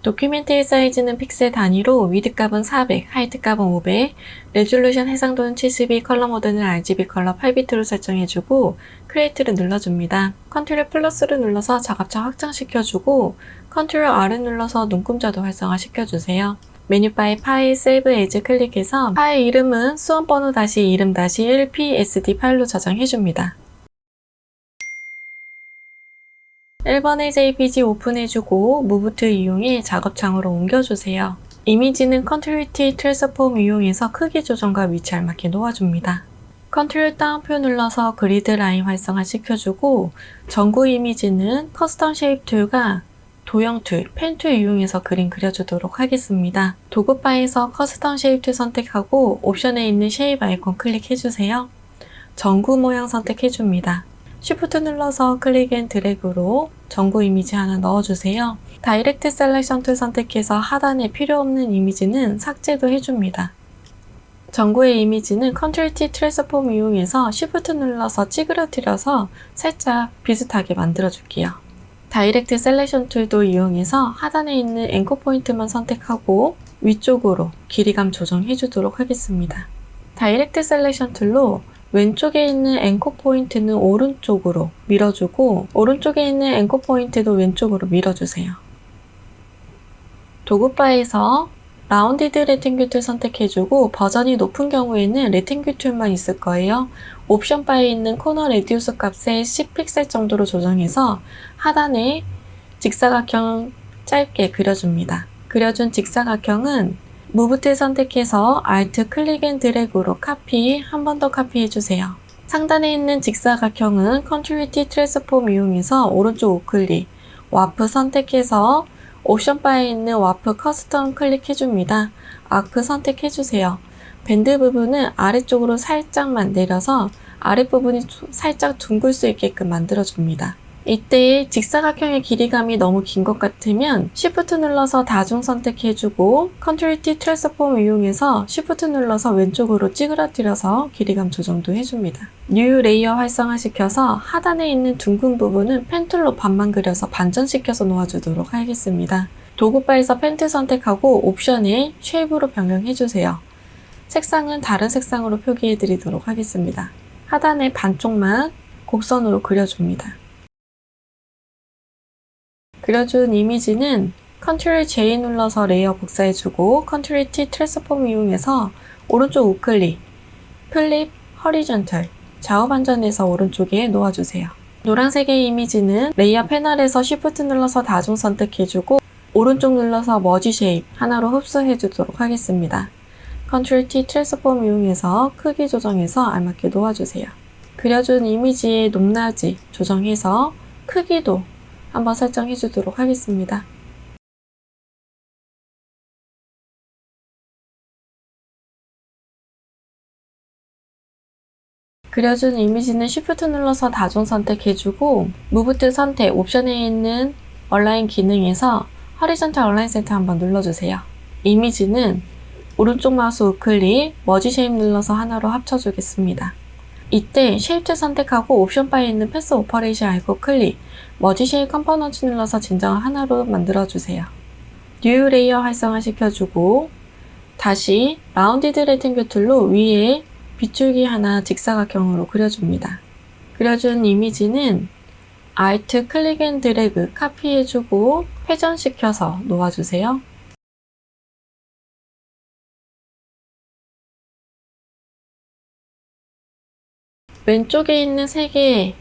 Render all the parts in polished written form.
도큐멘트의 사이즈는 픽셀 단위로 위드 값은 400, 하이트 값은 500, 레졸루션 해상도는 72, 컬러 모드는 RGB 컬러 8비트로 설정해주고 크리에이트를 눌러줍니다. 컨트롤 플러스를 눌러서 자급차 확장시켜주고 컨트롤 R을 눌러서 눈금자도 활성화시켜주세요. 메뉴바에 파일, 세이브 에즈 클릭해서 파일 이름은 수험번호 이름 1psd 파일로 저장해줍니다. 1번의 JPG 오픈해주고 무브 툴 이용해 작업창으로 옮겨주세요. 이미지는 컨트롤 T 트랜스폼 이용해서 크기 조정과 위치 알맞게 놓아줍니다. 컨트롤 다운표 눌러서 그리드 라인 활성화 시켜주고 전구 이미지는 커스텀 쉐입 툴과 도형 툴, 펜 툴 이용해서 그림 그려주도록 하겠습니다. 도구 바에서 커스텀 쉐입 툴 선택하고 옵션에 있는 쉐입 아이콘 클릭해주세요. 전구 모양 선택해줍니다. Shift 눌러서 클릭 앤 드래그로 전구 이미지 하나 넣어주세요. 다이렉트 셀렉션 툴 선택해서 하단에 필요 없는 이미지는 삭제도 해줍니다. 전구의 이미지는 컨트롤 T 트랜스폼 이용해서 Shift 눌러서 찌그러뜨려서 살짝 비슷하게 만들어줄게요. 다이렉트 셀렉션 툴도 이용해서 하단에 있는 앵커 포인트만 선택하고 위쪽으로 길이감 조정해주도록 하겠습니다. 다이렉트 셀렉션 툴로 왼쪽에 있는 앵커 포인트는 오른쪽으로 밀어주고 오른쪽에 있는 앵커 포인트도 왼쪽으로 밀어주세요. 도구바에서 라운디드 레팅귤 툴 선택해주고 버전이 높은 경우에는 레팅귤 툴만 있을 거예요. 옵션 바에 있는 코너 레디우스 값에 10픽셀 정도로 조정해서 하단에 직사각형 짧게 그려줍니다. 그려준 직사각형은 무브 툴 선택해서 Alt 클릭 앤 드래그로 카피, 한 번 더 카피해주세요. 상단에 있는 직사각형은 컨트롤 T 트랜스폼 이용해서 오른쪽 우클릭, 와프 선택해서 옵션 바에 있는 와프 커스텀 클릭해줍니다. 아크 선택해주세요. 밴드 부분은 아래쪽으로 살짝만 내려서 아랫부분이 살짝 둥글 수 있게끔 만들어줍니다. 이때 직사각형의 길이감이 너무 긴 것 같으면 Shift 눌러서 다중 선택해주고 컨트롤 T 트랜스폼 이용해서 Shift 눌러서 왼쪽으로 찌그러뜨려서 길이감 조정도 해줍니다. 뉴 레이어 활성화시켜서 하단에 있는 둥근 부분은 펜툴로 반만 그려서 반전시켜서 놓아주도록 하겠습니다. 도구바에서 펜툴 선택하고 옵션에 쉐입으로 변경해주세요. 색상은 다른 색상으로 표기해드리도록 하겠습니다. 하단의 반쪽만 곡선으로 그려줍니다. 그려준 이미지는 컨트롤 J 눌러서 레이어 복사해주고 컨트롤 T 트랜스폼 이용해서 오른쪽 우클릭, 플립, 허리전털, 좌우 반전해서 오른쪽에 놓아주세요. 노란색의 이미지는 레이어 패널에서 Shift 눌러서 다중 선택해주고 오른쪽 눌러서 머지 쉐입 하나로 흡수해주도록 하겠습니다. 컨트롤 T 트랜스폼 이용해서 크기 조정해서 알맞게 놓아주세요. 그려준 이미지의 높낮이 조정해서 크기도 한번 설정해 주도록 하겠습니다. 그려준 이미지는 Shift 눌러서 다중 선택해주고 무브 툴 선택 옵션에 있는 얼라인 기능에서 허리전탈 얼라인 센터 한번 눌러주세요. 이미지는 오른쪽 마우스 우클릭, 머지 쉐입 눌러서 하나로 합쳐주겠습니다. 이때 쉐입 툴 선택하고 옵션 바에 있는 패스 오퍼레이션 아이콘 클릭, 머지 쉐입 컴포넌트 눌러서 진정을 하나로 만들어주세요. 뉴 레이어 활성화 시켜주고 다시 라운디드 레팅귤 툴로 위에 빗줄기 하나 직사각형으로 그려줍니다. 그려준 이미지는 Alt 클릭 앤 드래그 카피해주고 회전시켜서 놓아주세요. 왼쪽에 있는 3개의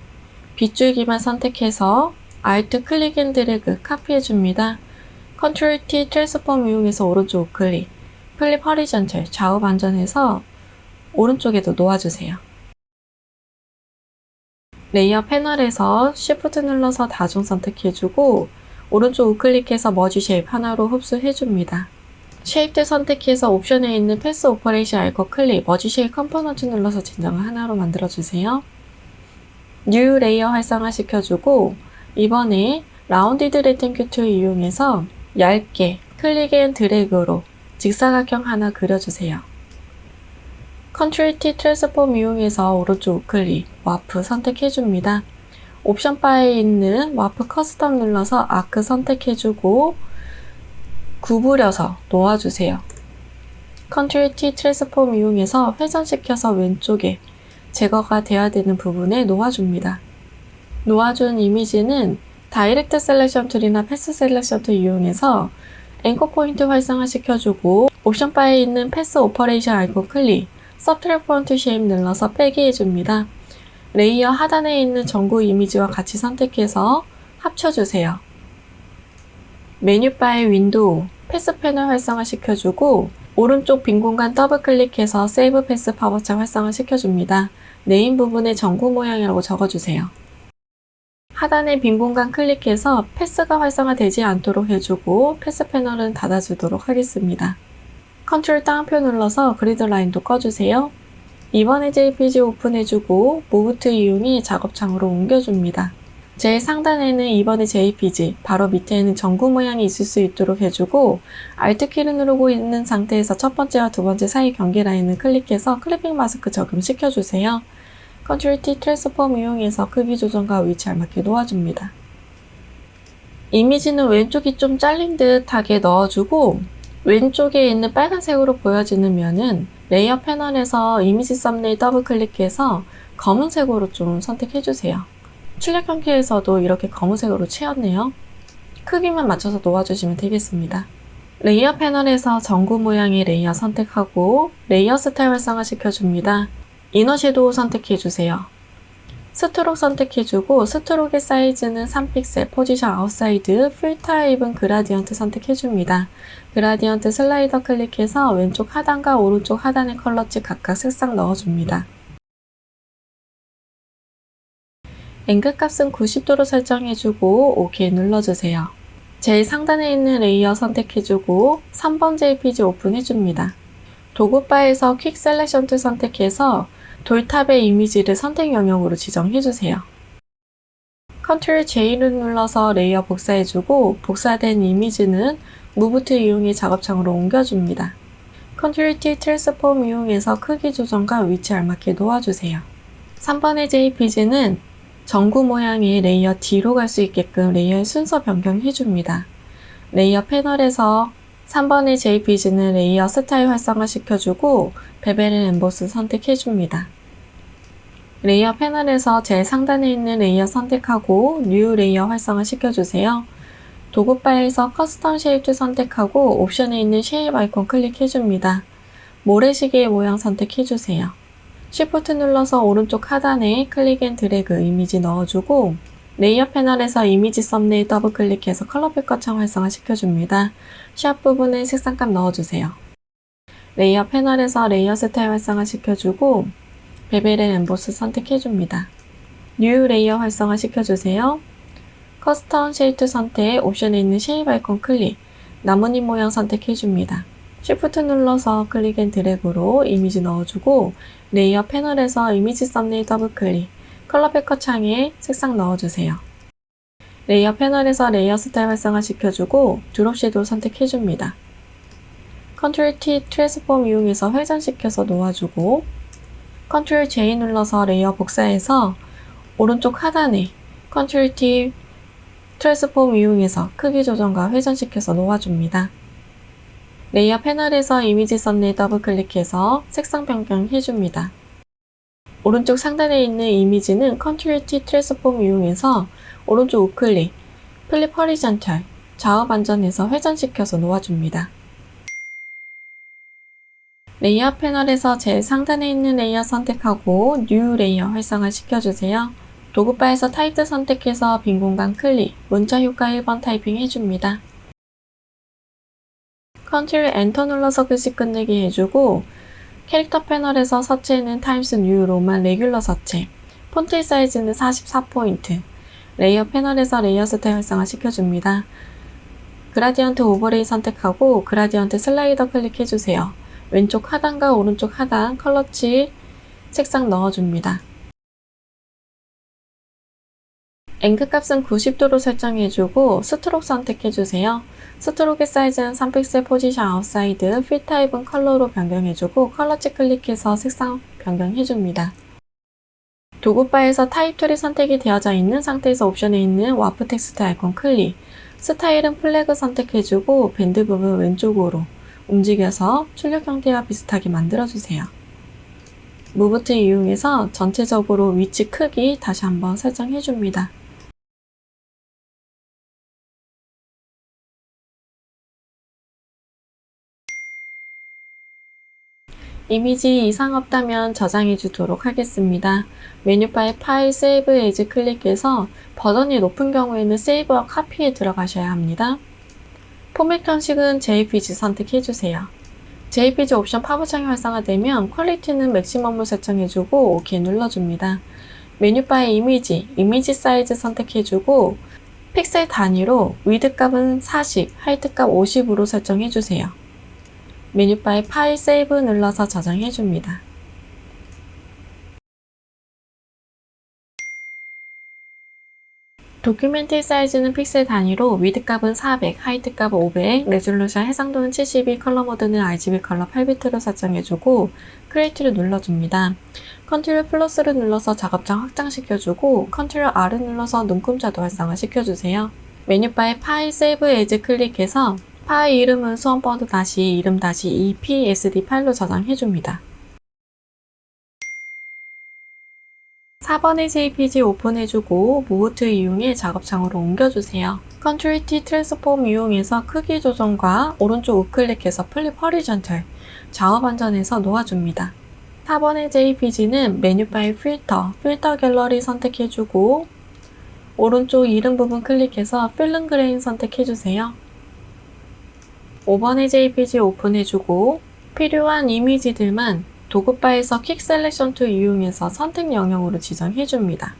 빗줄기만 선택해서 Alt 클릭 앤 드래그 카피해줍니다. 컨트롤 T 트랜스폼 이용해서 오른쪽 우클릭, 플립 허리전털 좌우 반전해서 오른쪽에도 놓아주세요. 레이어 패널에서 Shift 눌러서 다중 선택해주고 오른쪽 우클릭해서 머지 쉐입 하나로 흡수해줍니다. 쉐입 툴 선택해서 옵션에 있는 패스 오퍼레이션 아이콘 클릭, 머지 쉐입 컴포넌트 눌러서 진정을 하나로 만들어주세요. 뉴 레이어 활성화 시켜주고 이번에 라운디드 레팅귤 툴 이용해서 얇게 클릭 앤 드래그로 직사각형 하나 그려주세요. 컨트롤 T 트랜스폼 이용해서 오른쪽 우클릭, 와프 선택해줍니다. 옵션 바에 있는 와프 커스텀 눌러서 아크 선택해주고 구부려서 놓아주세요. Ctrl T 트랜스폼 이용해서 회전시켜서 왼쪽에 제거가 돼야 되는 부분에 놓아줍니다. 놓아준 이미지는 다이렉트 셀렉션 툴이나 패스 셀렉션 툴 이용해서 앵커 포인트 활성화시켜주고 옵션 바에 있는 패스 오퍼레이션 아이콘 클릭, 서브트랙 폰트 쉐입 눌러서 빼기 해줍니다. 레이어 하단에 있는 전구 이미지와 같이 선택해서 합쳐주세요. 메뉴바의 윈도우, 패스 패널 활성화시켜주고 오른쪽 빈 공간 더블 클릭해서 세이브 패스 파워창 활성화시켜줍니다. 네임 부분에 전구 모양이라고 적어주세요. 하단의 빈 공간 클릭해서 패스가 활성화되지 않도록 해주고 패스 패널은 닫아주도록 하겠습니다. 컨트롤 다운표 눌러서 그리드 라인도 꺼주세요. 이번에 JPG 오픈해주고 무브 툴 이용해 작업창으로 옮겨줍니다. 제일 상단에는 이번에 JPG, 바로 밑에는 전구 모양이 있을 수 있도록 해주고 Alt 키를 누르고 있는 상태에서 첫 번째와 두 번째 사이 경계 라인을 클릭해서 클리핑 마스크 적용시켜주세요. Ctrl T 트랜스폼 이용해서 크기 조정과 위치 알맞게 놓아줍니다. 이미지는 왼쪽이 좀 잘린 듯하게 넣어주고 왼쪽에 있는 빨간색으로 보여지는 면은 레이어 패널에서 이미지 썸네일 더블 클릭해서 검은색으로 좀 선택해주세요. 출력 형태에서도 이렇게 검은색으로 채웠네요. 크기만 맞춰서 놓아주시면 되겠습니다. 레이어 패널에서 전구 모양의 레이어 선택하고 레이어 스타일 활성화 시켜줍니다. 이너 섀도우 선택해주세요. 스트록 선택해주고 스트록의 사이즈는 3픽셀, 포지션 아웃사이드, 필 타입은 그라디언트 선택해줍니다. 그라디언트 슬라이더 클릭해서 왼쪽 하단과 오른쪽 하단의 컬러치 각각 색상 넣어줍니다. 앵글 값은 90도로 설정해주고 OK 눌러주세요. 제일 상단에 있는 레이어 선택해주고 3번 JPG 오픈해줍니다. 도구바에서 퀵 셀렉션 툴 선택해서 돌탑의 이미지를 선택 영역으로 지정해주세요. Ctrl J를 눌러서 레이어 복사해주고 복사된 이미지는 무브 툴 이용해 작업창으로 옮겨줍니다. Ctrl T 트랜스폼 이용해서 크기 조정과 위치 알맞게 놓아주세요. 3번의 JPG는 전구 모양의 레이어 D로 갈 수 있게끔 레이어의 순서 변경해줍니다. 레이어 패널에서 3번의 JPG는 레이어 스타일 활성화 시켜주고 베벨 앤 엠보스 선택해줍니다. 레이어 패널에서 제일 상단에 있는 레이어 선택하고 뉴 레이어 활성화 시켜주세요. 도구바에서 커스텀 쉐입 선택하고 옵션에 있는 쉐입 아이콘 클릭해줍니다. 모래시계의 모양 선택해주세요. Shift 눌러서 오른쪽 하단에 클릭 앤 드래그 이미지 넣어주고 레이어 패널에서 이미지 썸네일 더블 클릭해서 컬러 패커창 활성화 시켜줍니다. 샵 부분에 색상값 넣어주세요. 레이어 패널에서 레이어 스타일 활성화 시켜주고 베벨 앤 엠보스 선택해줍니다. 뉴 레이어 활성화 시켜주세요. 커스텀 쉐이프 선택, 옵션에 있는 쉐입 아이콘 클릭, 나뭇잎 모양 선택해줍니다. Shift 눌러서 클릭 앤 드래그로 이미지 넣어주고 레이어 패널에서 이미지 썸네일 더블 클릭, 컬러 패커 창에 색상 넣어주세요. 레이어 패널에서 레이어 스타일 활성화 시켜주고 드롭 섀도우 선택해줍니다. Ctrl T 트랜스폼 이용해서 회전시켜서 놓아주고 Ctrl J 눌러서 레이어 복사해서 오른쪽 하단에 Ctrl T 트랜스폼 이용해서 크기 조정과 회전시켜서 놓아줍니다. 레이어 패널에서 이미지 썸네일 더블 클릭해서 색상 변경해줍니다. 오른쪽 상단에 있는 이미지는 Ctrl T 트랜스폼 이용해서 오른쪽 우클릭, 플립 허리전탈, 좌우 반전해서 회전시켜서 놓아줍니다. 레이어 패널에서 제일 상단에 있는 레이어 선택하고 뉴 레이어 활성화 시켜주세요. 도구바에서 타입드 선택해서 빈 공간 클릭, 문자 효과 1번 타이핑 해줍니다. Ctrl Enter 눌러서 글씨 끝내기 해주고 캐릭터 패널에서 서체는 타임스 뉴 로만 레귤러 서체, 폰트 사이즈는 44포인트, 레이어 패널에서 레이어 스타일 활성화 시켜줍니다. 그라디언트 오버레이 선택하고 그라디언트 슬라이더 클릭해주세요. 왼쪽 하단과 오른쪽 하단 컬러치 색상 넣어줍니다. 앵글 값은 90도로 설정해주고 스트록 선택해주세요. 스트록의 사이즈는 3픽셀, 포지션 아웃사이드, 필 타입은 컬러로 변경해주고 컬러치 클릭해서 색상 변경해줍니다. 도구바에서 타입 툴이 선택이 되어져 있는 상태에서 옵션에 있는 와프 텍스트 아이콘 클릭, 스타일은 플래그 선택해주고 밴드 부분 왼쪽으로 움직여서 출력 형태와 비슷하게 만들어주세요. 무브트 이용해서 전체적으로 위치 크기 다시 한번 설정해줍니다. 이미지 이상 없다면 저장해 주도록 하겠습니다. 메뉴바의 파일 세이브 에즈 클릭해서 버전이 높은 경우에는 세이브와 카피에 들어가셔야 합니다. 포맷 형식은 JPG 선택해 주세요. JPG 옵션 팝업창이 활성화되면 퀄리티는 맥시멈으로 설정해주고 OK 눌러줍니다. 메뉴바의 이미지 사이즈 선택해주고 픽셀 단위로 위드 값은 40, 하이트 값 50으로 설정해주세요. 메뉴바의 파일 세이브 눌러서 저장해줍니다. 도큐멘트 사이즈는 픽셀 단위로 위드 값은 400, 하이트 값은 500, 레졸루션 해상도는 72, 컬러 모드는 RGB 컬러 8비트로 설정해주고 크리에이트를 눌러줍니다. 컨트롤 플러스를 눌러서 작업장 확장시켜주고 컨트롤 R을 눌러서 눈금자도 활성화시켜주세요. 메뉴바의 파일 세이브 에즈 클릭해서 파일 이름은 수험버드 이름 EPSD 파일로 저장해줍니다. 4번의 JPG 오픈해주고 무브트 이용해 작업창으로 옮겨주세요. 컨트롤 T 트랜스폼 이용해서 크기 조정과 오른쪽 우클릭해서 플립 허리전털 좌우 반전해서 놓아줍니다. 4번의 JPG는 메뉴바의 필터 갤러리 선택해주고 오른쪽 이름 부분 클릭해서 필름 그레인 선택해주세요. 5번의 JPG 오픈해주고 필요한 이미지들만 도구바에서 퀵 셀렉션 툴 이용해서 선택 영역으로 지정해줍니다.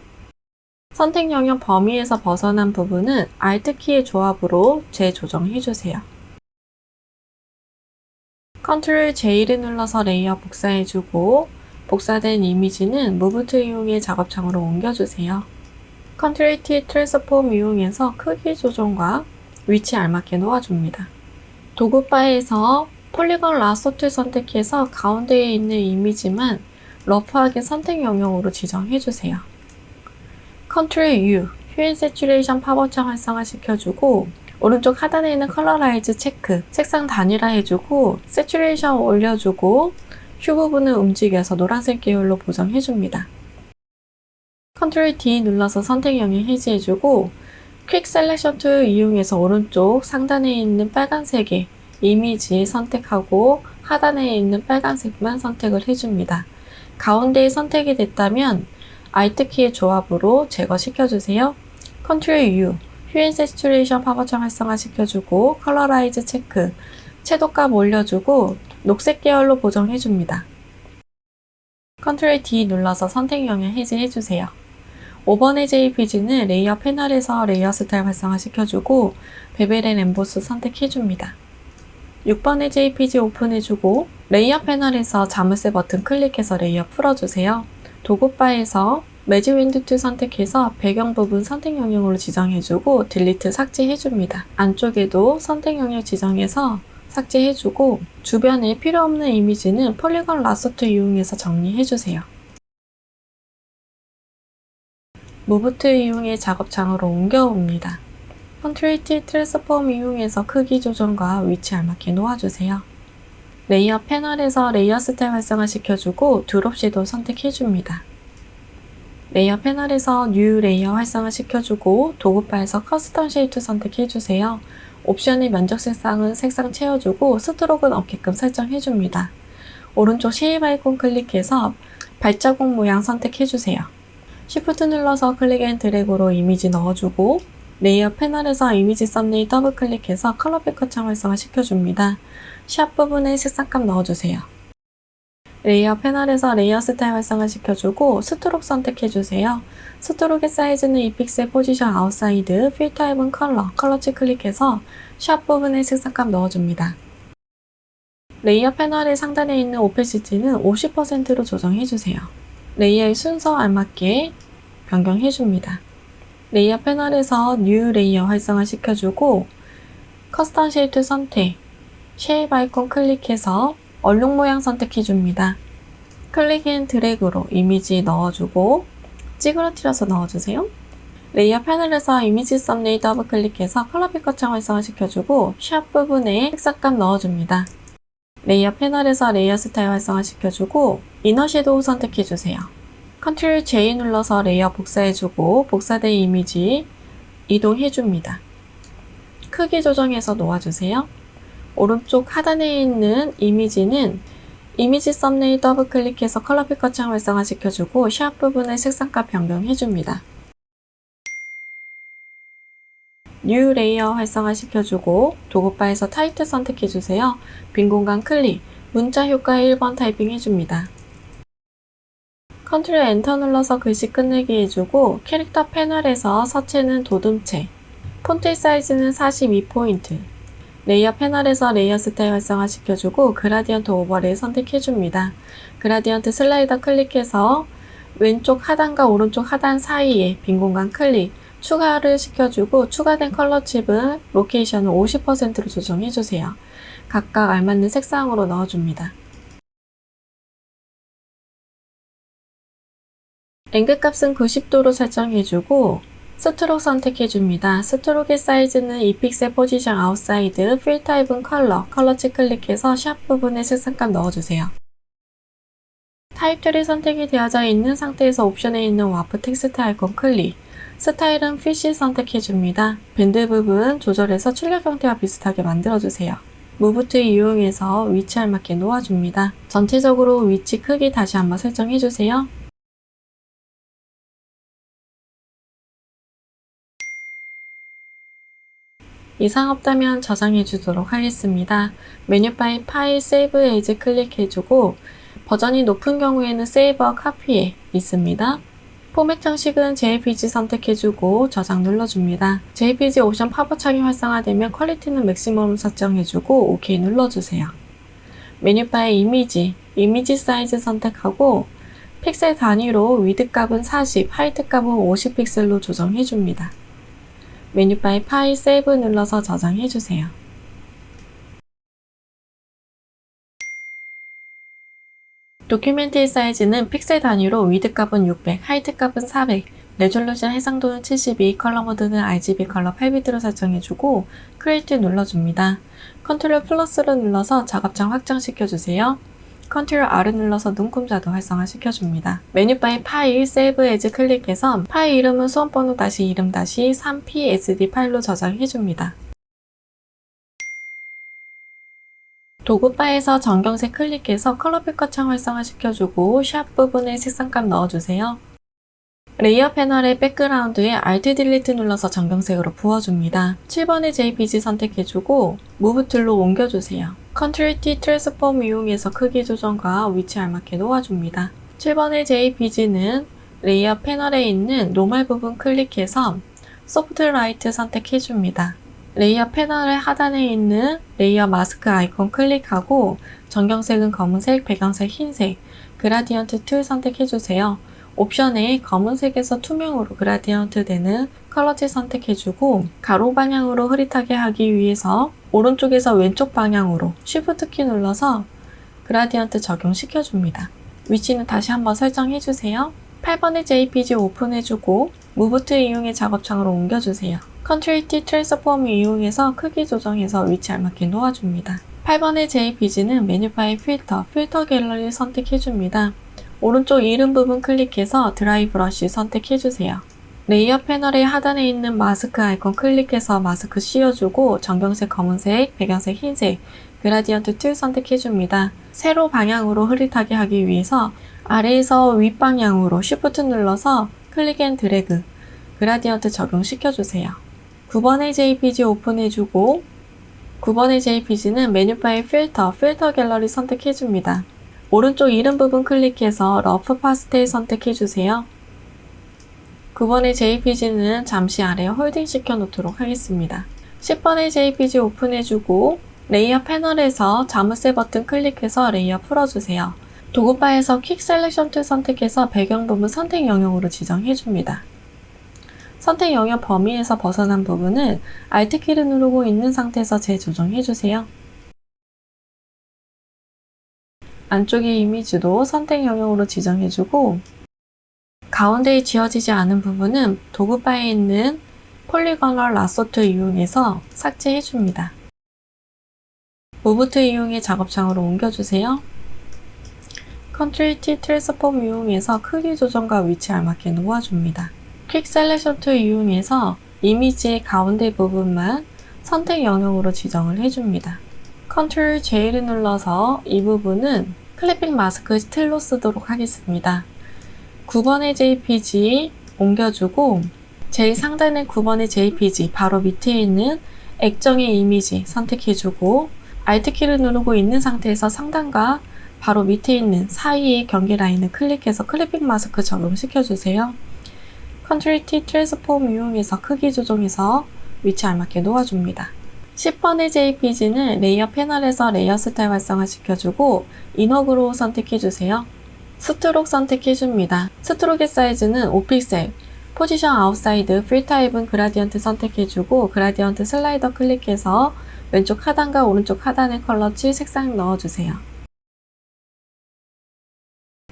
선택 영역 범위에서 벗어난 부분은 Alt 키의 조합으로 재조정해주세요. Ctrl J를 눌러서 레이어 복사해주고 복사된 이미지는 Move 툴 이용해 작업창으로 옮겨주세요. Ctrl T 트랜스폼 이용해서 크기 조정과 위치 알맞게 놓아줍니다. 도구바에서 폴리건 라서 툴 선택해서 가운데에 있는 이미지만 러프하게 선택 영역으로 지정해주세요. Ctrl U, 휴 세츄레이션 팝업창 활성화시켜주고 오른쪽 하단에 있는 컬러라이즈 체크, 색상 단일화 해주고 세츄레이션 올려주고 휴 부분을 움직여서 노란색 계열로 보정해줍니다. Ctrl D 눌러서 선택 영역 해제해주고 퀵 셀렉션 툴 이용해서 오른쪽 상단에 있는 빨간색의 이미지 선택하고 하단에 있는 빨간색만 선택을 해줍니다. 가운데에 선택이 됐다면 Alt 키의 조합으로 제거시켜주세요. Ctrl U, 휴 세츄레이션 팝업창 활성화시켜주고 컬러라이즈 체크, 채도값 올려주고 녹색 계열로 보정해줍니다. Ctrl D 눌러서 선택 영역 해제해주세요. 5번의 JPG는 레이어 패널에서 레이어 스타일 활성화시켜주고 베벨 앤 엠보스 선택해줍니다. 6번의 JPG 오픈해주고 레이어 패널에서 자물쇠 버튼 클릭해서 레이어 풀어주세요. 도구바에서 매직 윈드 툴 선택해서 배경 부분 선택 영역으로 지정해주고 딜리트 삭제해줍니다. 안쪽에도 선택 영역 지정해서 삭제해주고 주변에 필요없는 이미지는 폴리건 라서 툴 이용해서 정리해주세요. 무브 툴 이용해 작업창으로 옮겨옵니다. Ctrl T 트랜스폼 이용해서 크기 조정과 위치 알맞게 놓아주세요. 레이어 패널에서 레이어 스타일 활성화시켜주고 드롭 섀도우 선택해줍니다. 레이어 패널에서 뉴 레이어 활성화시켜주고 도구바에서 커스텀 쉐이프 선택해주세요. 옵션의 면적 색상은 색상 채워주고 스트로크는 없게끔 설정해줍니다. 오른쪽 쉐입 아이콘 클릭해서 발자국 모양 선택해주세요. Shift 눌러서 클릭 앤 드래그로 이미지 넣어주고 레이어 패널에서 이미지 썸네일 더블 클릭해서 컬러 패커 창 활성화 시켜줍니다. 샵 부분에 색상값 넣어주세요. 레이어 패널에서 레이어 스타일 활성화 시켜주고 스트록 선택해주세요. 스트록의 사이즈는 2픽셀 포지션 아웃사이드, 필 타입은 컬러치 클릭해서 샵 부분에 색상값 넣어줍니다. 레이어 패널의 상단에 있는 오페시티는 50%로 조정해주세요. 레이어의 순서 알맞게 변경해줍니다. 레이어 패널에서 뉴 레이어 활성화 시켜주고 커스텀 쉐이프 선택, 쉐입 아이콘 클릭해서 얼룩 모양 선택해줍니다. 클릭 앤 드래그로 이미지 넣어주고 찌그러뜨려서 넣어주세요. 레이어 패널에서 이미지 썸네일 더블 클릭해서 컬러 피커창 활성화시켜주고 샵 부분에 색상감 넣어줍니다. 레이어 패널에서 레이어 스타일 활성화시켜주고 이너 섀도우 선택해주세요. 컨트롤 J 눌러서 레이어 복사해주고 복사된 이미지 이동해줍니다. 크기 조정해서 놓아주세요. 오른쪽 하단에 있는 이미지는 이미지 썸네일 더블 클릭해서 컬러 피커창 활성화시켜주고 샵 부분에 색상값 변경해줍니다. 뉴 레이어 활성화시켜주고 도구바에서 타이틀 선택해주세요. 빈 공간 클릭, 문자 효과 1번 타이핑 해줍니다. 컨트롤 엔터 눌러서 글씨 끝내기 해주고 캐릭터 패널에서 서체는 도둠체, 폰트 사이즈는 42포인트, 레이어 패널에서 레이어 스타일 활성화시켜주고 그라디언트 오버레이 선택해줍니다. 그라디언트 슬라이더 클릭해서 왼쪽 하단과 오른쪽 하단 사이에 빈 공간 클릭, 추가를 시켜주고 추가된 컬러 칩은 로케이션을 50%로 조정해주세요. 각각 알맞는 색상으로 넣어줍니다. 앵글 값은 90도로 설정해주고 스트로크 선택해줍니다. 스트로크의 사이즈는 2픽셀 포지션 아웃사이드, 필 타입은 컬러 칩 클릭해서 샵 부분에 색상값 넣어주세요. 타입 트리 선택이 되어져 있는 상태에서 옵션에 있는 와프 텍스트 아이콘 클릭, 스타일은 피쉬 선택해줍니다. 밴드 부분 조절해서 출력 형태와 비슷하게 만들어주세요. 무브 툴 이용해서 위치 알맞게 놓아줍니다. 전체적으로 위치 크기 다시 한번 설정해주세요. 이상 없다면 저장해 주도록 하겠습니다. 메뉴바에 파일 세이브 에이즈 클릭해주고 버전이 높은 경우에는 세이버 카피에 있습니다. 포맷 형식은 JPG 선택해주고 저장 눌러줍니다. JPG 옵션 팝업 창이 활성화되면 퀄리티는 맥시멈 설정해주고 OK 눌러주세요. 메뉴바에 이미지 사이즈 선택하고 픽셀 단위로 위드 값은 40, 하이트 값은 50픽셀로 조정해줍니다. 메뉴바에 파일 세이브 눌러서 저장해주세요. 도큐멘트의 사이즈는 픽셀 단위로 위드 값은 600, 하이트 값은 400, 레졸루션 해상도는 72, 컬러 모드는 RGB 컬러 8비트로 설정해주고 크리에이트 눌러줍니다. 컨트롤 플러스를 눌러서 작업창 확장시켜주세요. 컨트롤 R을 눌러서 눈금자도 활성화시켜줍니다. 메뉴바에 파일, 세이브 에즈 클릭해서 파일 이름은 수험번호 이름 3psd 파일로 저장해줍니다. 도구바에서 전경색 클릭해서 컬러 피커창 활성화시켜주고 샵 부분에 색상값 넣어주세요. 레이어 패널의 백그라운드에 Alt 딜리트 눌러서 전경색으로 부어줍니다. 7번의 JPG 선택해주고 무브 툴로 옮겨주세요. Ctrl T 트랜스폼 이용해서 크기 조정과 위치 알맞게 놓아줍니다. 7번의 JPG는 레이어 패널에 있는 노멀 부분 클릭해서 소프트 라이트 선택해줍니다. 레이어 패널의 하단에 있는 레이어 마스크 아이콘 클릭하고 전경색은 검은색, 배경색 흰색, 그라디언트 툴 선택해주세요. 옵션에 검은색에서 투명으로 그라디언트 되는 컬러칠 선택해주고 가로 방향으로 흐릿하게 하기 위해서 오른쪽에서 왼쪽 방향으로 Shift 키 눌러서 그라디언트 적용시켜줍니다. 위치는 다시 한번 설정해주세요. 8번의 JPG 오픈해주고 무브 툴 이용해 작업창으로 옮겨주세요. Ctrl T 트랜스폼 이용해서 크기 조정해서 위치 알맞게 놓아줍니다. 8번의 JPG는 메뉴바의 필터 갤러리 선택해줍니다. 오른쪽 이름 부분 클릭해서 드라이 브러쉬 선택해주세요. 레이어 패널의 하단에 있는 마스크 아이콘 클릭해서 마스크 씌워주고 전경색 검은색, 배경색 흰색, 그라디언트 툴 선택해줍니다. 세로 방향으로 흐릿하게 하기 위해서 아래에서 윗방향으로 Shift 눌러서 클릭 앤 드래그, 그라디언트 적용시켜주세요. 9번의 JPG 오픈해주고 9번의 JPG는 메뉴바의 필터 갤러리 선택해줍니다. 오른쪽 이름 부분 클릭해서 러프 파스텔 선택해주세요. 9번의 JPG는 잠시 아래 홀딩 시켜 놓도록 하겠습니다. 10번의 JPG 오픈해주고 레이어 패널에서 자물쇠 버튼 클릭해서 레이어 풀어주세요. 도구바에서 퀵 셀렉션 툴 선택해서 배경 부분 선택 영역으로 지정해줍니다. 선택 영역 범위에서 벗어난 부분은 Alt키를 누르고 있는 상태에서 재조정해주세요. 안쪽의 이미지도 선택 영역으로 지정해주고 가운데에 지워지지 않은 부분은 도구바에 있는 폴리거널 라소 툴 이용해서 삭제해줍니다. 무브 툴 이용해 작업창으로 옮겨주세요. 컨트롤 T 트랜스폼 이용해서 크기 조정과 위치 알맞게 놓아줍니다. 퀵 셀렉션 툴 이용해서 이미지의 가운데 부분만 선택 영역으로 지정을 해줍니다. 컨트롤 J를 눌러서 이 부분은 클리핑 마스크 스틸로 쓰도록 하겠습니다. 9번의 JPG 옮겨주고 제일 상단의 9번의 JPG 바로 밑에 있는 액정의 이미지 선택해주고 Alt키를 누르고 있는 상태에서 상단과 바로 밑에 있는 사이의 경계 라인을 클릭해서 클리핑 마스크 적용시켜주세요. 컨트롤 T 트랜스폼 이용해서 크기 조정해서 위치 알맞게 놓아줍니다. 10번의 JPG는 레이어 패널에서 레이어 스타일 활성화 시켜주고 이너그로우 선택해주세요. 스트록 선택해줍니다. 스트록의 사이즈는 5픽셀, 포지션 아웃사이드, 필 타입은 그라디언트 선택해주고 그라디언트 슬라이더 클릭해서 왼쪽 하단과 오른쪽 하단의 컬러치 색상 넣어주세요.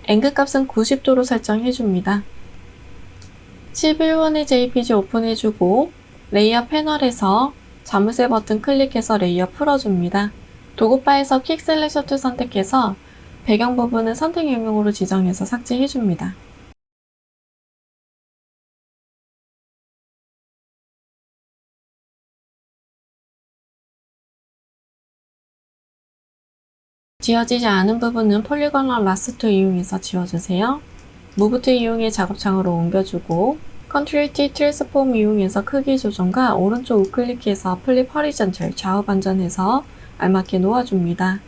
앵글 값은 90도로 설정해줍니다. 11번의 JPG 오픈해주고 레이어 패널에서 자물쇠 버튼 클릭해서 레이어 풀어줍니다. 도구바에서 퀵 셀렉션 툴 선택해서 배경 부분은 선택 영역으로 지정해서 삭제해줍니다. 지워지지 않은 부분은 폴리거널 라스 툴 이용해서 지워주세요. 무브 툴 이용해 작업창으로 옮겨주고 컨트롤 T 트랜스폼 이용해서 크기 조정과 오른쪽 우클릭해서 플립 허리전털 좌우 반전해서 알맞게 놓아줍니다.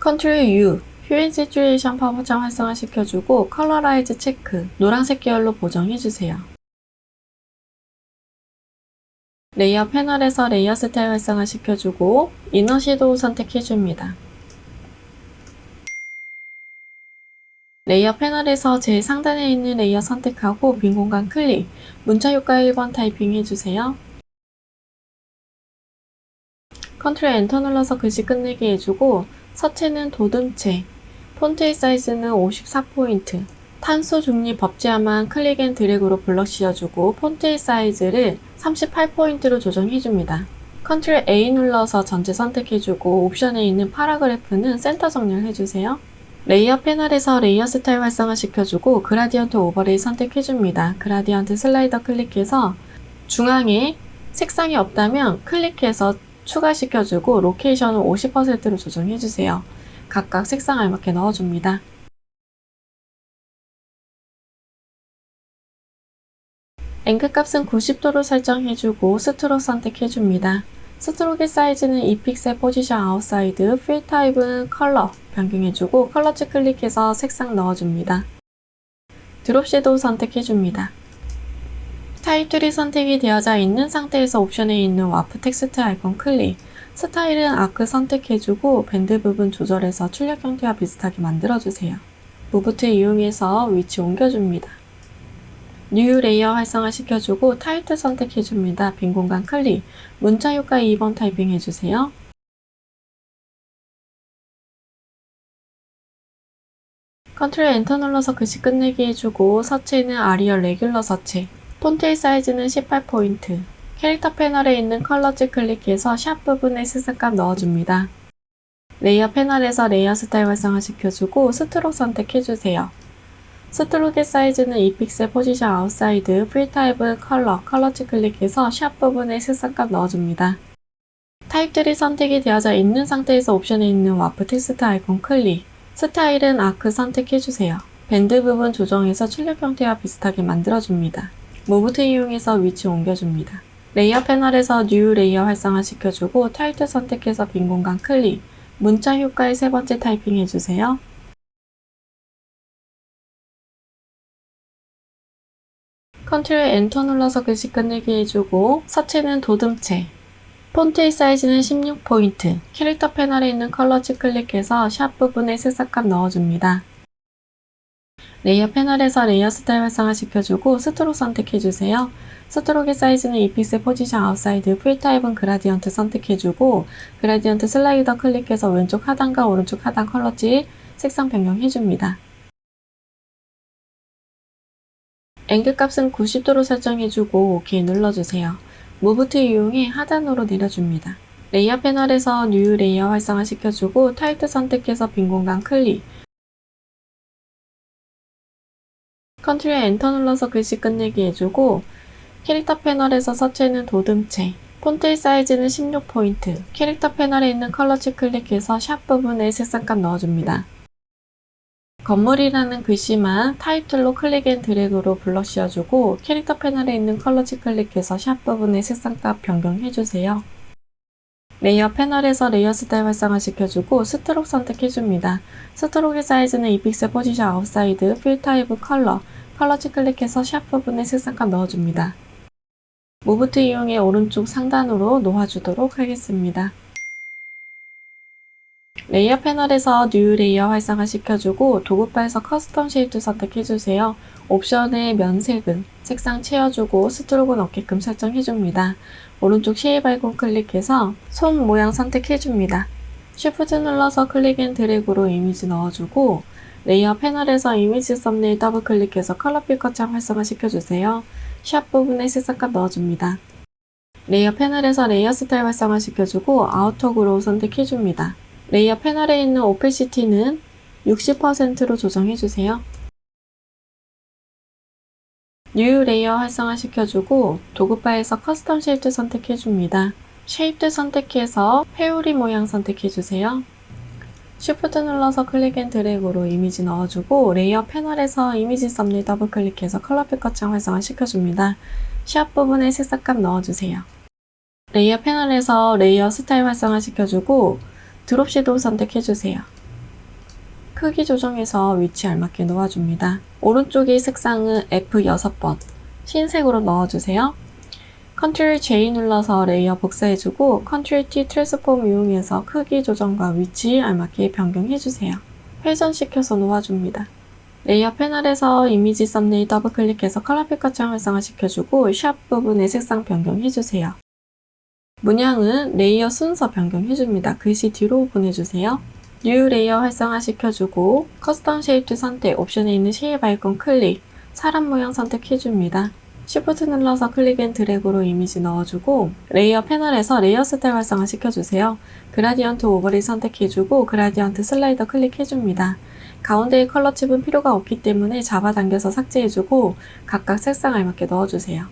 컨트롤 U 휴 시츄에이션 파워창 활성화 시켜주고 컬러라이즈 체크 노란색 계열로 보정해주세요. 레이어 패널에서 레이어 스타일 활성화 시켜주고 이너 섀도우 선택해줍니다. 레이어 패널에서 제일 상단에 있는 레이어 선택하고 빈 공간 클릭, 문자 효과 1번 타이핑 해주세요. 컨트롤 엔터 눌러서 글씨 끝내기 해주고 서체는 도듬체, 폰트의 사이즈는 54포인트, 탄소 중립 법제화만 클릭 앤 드래그로 블럭 씌워주고 폰트의 사이즈를 38포인트로 조정해줍니다. 컨트롤 A 눌러서 전체 선택해주고 옵션에 있는 파라그래프는 센터 정렬해주세요. 레이어 패널에서 레이어 스타일 활성화 시켜주고 그라디언트 오버레이 선택해줍니다. 그라디언트 슬라이더 클릭해서 중앙에 색상이 없다면 클릭해서 추가시켜주고 로케이션을 50%로 조정해주세요. 각각 색상 알맞게 넣어줍니다. 앵글 값은 90도로 설정해주고 스트로크 선택해줍니다. 스트로크의 사이즈는 2픽셀 포지션 아웃사이드, 필 타입은 컬러 변경해주고 컬러치 클릭해서 색상 넣어줍니다. 드롭 섀도우 선택해줍니다. 타입 툴이 선택이 되어져 있는 상태에서 옵션에 있는 와프 텍스트 아이콘 클릭, 스타일은 아크 선택해주고 밴드 부분 조절해서 출력 형태와 비슷하게 만들어주세요. 무브 툴 이용해서 위치 옮겨줍니다. 뉴 레이어 활성화 시켜주고 타이틀 선택해줍니다. 빈 공간 클릭, 문자 효과 2번 타이핑 해주세요. 컨트롤 엔터 눌러서 글씨 끝내기 해주고 서체는 아리얼 레귤러 서체, 폰트의 사이즈는 18포인트, 캐릭터 패널에 있는 컬러지 클릭해서 샵 부분에 색상값 넣어줍니다. 레이어 패널에서 레이어 스타일 활성화 시켜주고 스트로크 선택해주세요. 스트로크의 사이즈는 2픽셀 포지션 아웃사이드, 필 타입은 컬러치 클릭해서 샵 부분에 색상값 넣어줍니다. 타입들이 선택이 되어져 있는 상태에서 옵션에 있는 와프 텍스트 아이콘 클릭, 스타일은 아크 선택해주세요. 밴드 부분 조정해서 출력 형태와 비슷하게 만들어줍니다. 무브 툴 이용해서 위치 옮겨줍니다. 레이어 패널에서 뉴 레이어 활성화 시켜주고 타이틀 선택해서 빈 공간 클릭, 문자 효과의 세 번째 타이핑 해주세요. 컨트롤 엔터 눌러서 글씨 끝내기 해주고 서체는 도듬체, 폰트의 사이즈는 16포인트, 캐릭터 패널에 있는 컬러치 클릭해서 샵 부분에 색상값 넣어줍니다. 레이어 패널에서 레이어 스타일 활성화 시켜주고 스트로크 선택해주세요. 스트로크의 사이즈는 2픽셀 포지션 아웃사이드, 필 타입은 그라디언트 선택해주고 그라디언트 슬라이더 클릭해서 왼쪽 하단과 오른쪽 하단 컬러치 색상 변경해줍니다. 앵글 값은 90도로 설정해주고 OK 눌러주세요. 무브 툴 이용해 하단으로 내려줍니다. 레이어 패널에서 뉴 레이어 활성화 시켜주고 타입 선택해서 빈 공간 클릭. 컨트롤 엔터 눌러서 글씨 끝내기 해주고 캐릭터 패널에서 서체는 도듬체, 폰트의 사이즈는 16포인트, 캐릭터 패널에 있는 컬러치 클릭해서 샵 부분에 색상값 넣어줍니다. 건물이라는 글씨만 타입 툴로 클릭 앤 드래그로 블러 씌워주고 캐릭터 패널에 있는 컬러치 클릭해서 샵 부분에 색상값 변경해주세요. 레이어 패널에서 레이어 스타일 활성화 시켜주고 스트록 선택해줍니다. 스트록의 사이즈는 2픽셀 포지션 아웃사이드, 필 타입 컬러, 컬러치 클릭해서 샵 부분에 색상값 넣어줍니다. 무브 툴 이용해 오른쪽 상단으로 놓아주도록 하겠습니다. 레이어 패널에서 뉴 레이어 활성화 시켜주고 도구바에서 커스텀 쉐입 선택해주세요. 옵션에 면색은 색상 채워주고 스트로크 넣게끔 설정해줍니다. 오른쪽 쉐입 아이콘 클릭해서 손 모양 선택해줍니다. 쉬프트 눌러서 클릭 앤 드래그로 이미지 넣어주고 레이어 패널에서 이미지 썸네일 더블 클릭해서 컬러 필터창 활성화 시켜주세요. 샵 부분에 색상값 넣어줍니다. 레이어 패널에서 레이어 스타일 활성화 시켜주고 아우터 그로우 선택해줍니다. 레이어 패널에 있는 오페시티는 60%로 조정해주세요. 뉴 레이어 활성화 시켜주고 도구바에서 커스텀 쉐입 선택해줍니다. 쉐입 선택해서 회오리 모양 선택해주세요. 쉬프트 눌러서 클릭 앤 드래그로 이미지 넣어주고 레이어 패널에서 이미지 썸네일 더블 클릭해서 컬러 필터창 활성화 시켜줍니다. 샵 부분에 색상값 넣어주세요. 레이어 패널에서 레이어 스타일 활성화 시켜주고 드롭 섀도우 선택해주세요. 크기 조정해서 위치 알맞게 놓아줍니다. 오른쪽의 색상은 F6번 흰색으로 넣어주세요. 컨트롤 J 눌러서 레이어 복사해주고 컨트롤 T 트랜스폼 이용해서 크기 조정과 위치 알맞게 변경해주세요. 회전시켜서 놓아줍니다. 레이어 패널에서 이미지 썸네일 더블 클릭해서 컬러 필터창 활성화 시켜주고 샵 부분에 색상 변경해주세요. 문양은 레이어 순서 변경해줍니다. 글씨 뒤로 보내주세요. 뉴 레이어 활성화 시켜주고 커스텀 쉐입 선택, 옵션에 있는 쉐입 아이콘 클릭, 사람 모양 선택해줍니다. 쉬프트 눌러서 클릭 앤 드래그로 이미지 넣어주고 레이어 패널에서 레이어 스타일 활성화 시켜주세요. 그라디언트 오버레이 선택해주고 그라디언트 슬라이더 클릭해줍니다. 가운데의 컬러 칩은 필요가 없기 때문에 잡아당겨서 삭제해주고 각각 색상 알맞게 넣어주세요.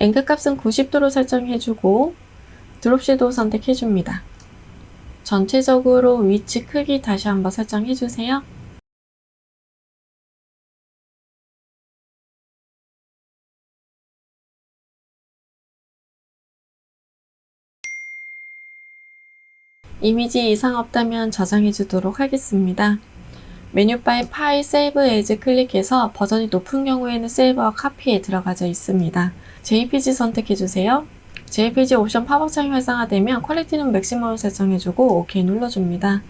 앵글 값은 90도로 설정해주고 드롭 섀도우 선택해줍니다. 전체적으로 위치 크기 다시 한번 설정해주세요. 이미지 이상 없다면 저장해주도록 하겠습니다. 메뉴바에 파일 세이브 에즈 클릭해서 버전이 높은 경우에는 세이브와 카피에 들어가져 있습니다. JPG 선택해주세요. JPG 옵션 팝업 창이 활성화되면 퀄리티는 맥시멈을 설정해주고 OK 눌러줍니다.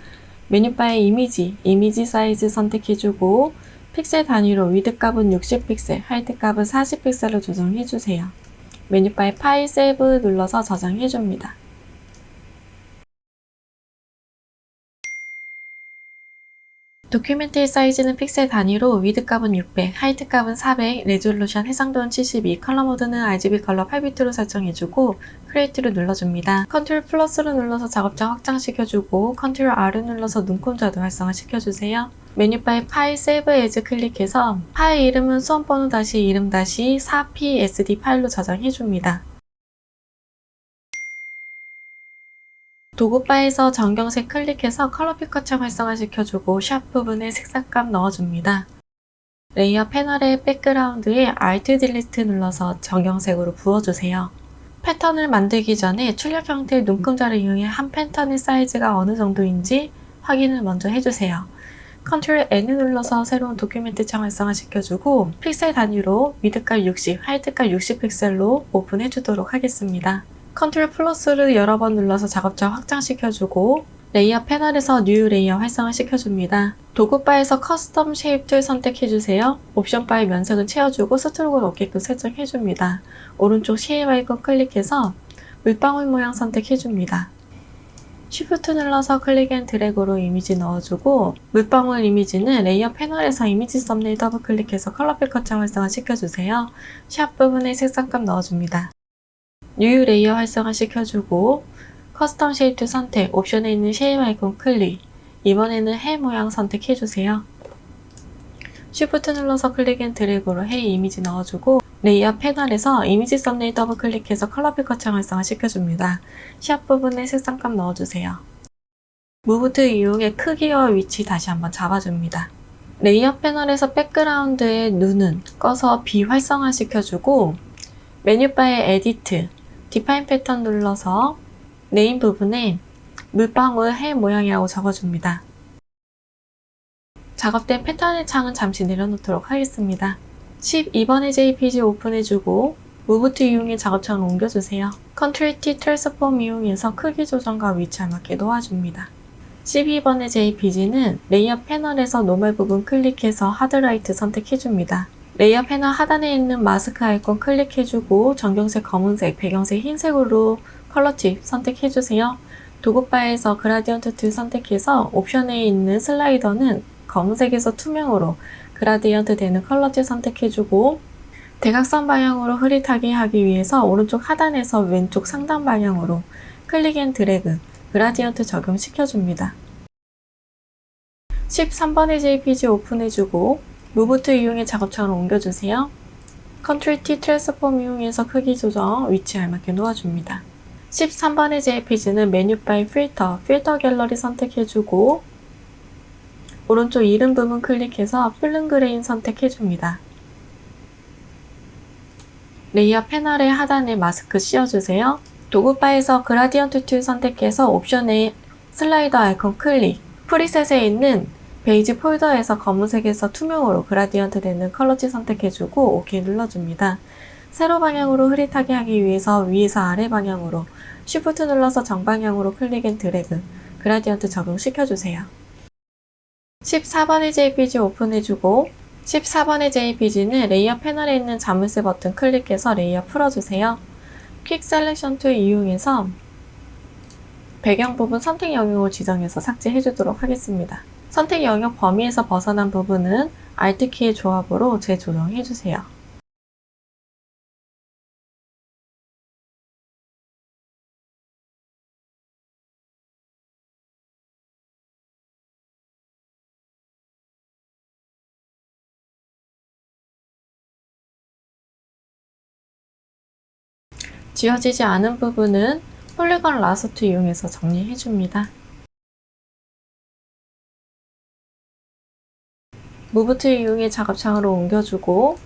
메뉴바에 이미지 사이즈 선택해주고 픽셀 단위로 위드 값은 60픽셀, 하이트 값은 40픽셀로 조정해주세요. 메뉴바에 파일 세이브 눌러서 저장해줍니다. 도큐멘트의 사이즈는 픽셀 단위로 위드 값은 600, 하이트 값은 400, 레졸루션 해상도는 72, 컬러 모드는 RGB 컬러 8비트로 설정해주고 크리에이트를 눌러줍니다. 컨트롤 플러스를 눌러서 작업장 확장시켜주고 컨트롤 R을 눌러서 눈금자도 활성화시켜주세요. 메뉴바에 파일 세이브 에즈 클릭해서 파일 이름은 수험번호 이름 4psd 파일로 저장해줍니다. 도구바에서 전경색 클릭해서 컬러 필터창 활성화 시켜주고 샵 부분에 색상값 넣어줍니다. 레이어 패널의 백그라운드에 Alt 딜리트 눌러서 전경색으로 부어주세요. 패턴을 만들기 전에 출력 형태의 눈금자를 이용해 한 패턴의 사이즈가 어느 정도인지 확인을 먼저 해주세요. 컨트롤 N 눌러서 새로운 도큐멘트 창 활성화 시켜주고 픽셀 단위로 위드값 60, 하이트값 60픽셀로 오픈해주도록 하겠습니다. 컨트롤 플러스를 여러 번 눌러서 작업장 확장시켜주고 레이어 패널에서 뉴 레이어 활성화 시켜줍니다. 도구바에서 커스텀 쉐입 툴 선택해주세요. 옵션 바의 면색은 채워주고 스트로크를 없게끔 설정해줍니다. 오른쪽 쉐입 아이콘 클릭해서 물방울 모양 선택해줍니다. Shift 눌러서 클릭 앤 드래그로 이미지 넣어주고 물방울 이미지는 레이어 패널에서 이미지 썸네일 더블 클릭해서 컬러 필터창 활성화 시켜주세요. 샵 부분에 색상값 넣어줍니다. 뉴 레이어 활성화 시켜주고 커스텀 쉐이프 선택, 옵션에 있는 쉐입 아이콘 클릭. 이번에는 해 모양 선택해주세요. Shift 눌러서 클릭 앤 드래그로 해 이미지 넣어주고 레이어 패널에서 이미지 썸네일 더블 클릭해서 컬러 필터창 활성화 시켜줍니다. 샵 부분에 색상값 넣어주세요. 무브트 이용해 크기와 위치 다시 한번 잡아줍니다. 레이어 패널에서 백그라운드의 눈은 꺼서 비활성화 시켜주고 메뉴바의 에디트, 디파인 패턴 눌러서 네임 부분에 물방울 해 모양이라고 적어줍니다. 작업된 패턴의 창은 잠시 내려놓도록 하겠습니다. 12번의 JPG 오픈해주고 무브트 이용해 작업창을 옮겨주세요. Ctrl T 트랜스폼 이용해서 크기 조정과 위치에 맞게 놓아줍니다. 12번의 JPG는 레이어 패널에서 노멀 부분 클릭해서 하드라이트 선택해줍니다. 레이어 패널 하단에 있는 마스크 아이콘 클릭해주고 전경색 검은색, 배경색 흰색으로 컬러 팁 선택해주세요. 도구바에서 그라디언트 툴 선택해서 옵션에 있는 슬라이더는 검은색에서 투명으로 그라디언트 되는 컬러 팁 선택해주고 대각선 방향으로 흐릿하게 하기 위해서 오른쪽 하단에서 왼쪽 상단 방향으로 클릭 앤 드래그, 그라디언트 적용시켜줍니다. 13번의 JPG 오픈해주고 무브트 이용해 작업창을 옮겨주세요. Ctrl T 트랜스폼 이용해서 크기 조정, 위치에 알맞게 놓아줍니다. 13번의 JPG는 메뉴바의 필터 갤러리 선택해주고 오른쪽 이름 부분 클릭해서 필름 그레인 선택해줍니다. 레이어 패널의 하단에 마스크 씌워주세요. 도구바에서 그라디언트 툴 선택해서 옵션에 슬라이더 아이콘 클릭, 프리셋에 있는 베이지 폴더에서 검은색에서 투명으로 그라디언트 되는 컬러지 선택해주고 OK 눌러줍니다. 세로 방향으로 흐릿하게 하기 위해서 위에서 아래 방향으로 Shift 눌러서 정방향으로 클릭 앤 드래그, 그라디언트 적용시켜주세요. 14번의 JPG 오픈해주고 14번의 JPG는 레이어 패널에 있는 자물쇠 버튼 클릭해서 레이어 풀어주세요. 퀵 셀렉션 툴 이용해서 배경 부분 선택 영역을 지정해서 삭제해주도록 하겠습니다. 선택 영역 범위에서 벗어난 부분은 Alt키의 조합으로 재조정해주세요. 지워지지 않은 부분은 폴리건 라소트 이용해서 정리해줍니다. 무브트 이용해 작업창으로 옮겨주고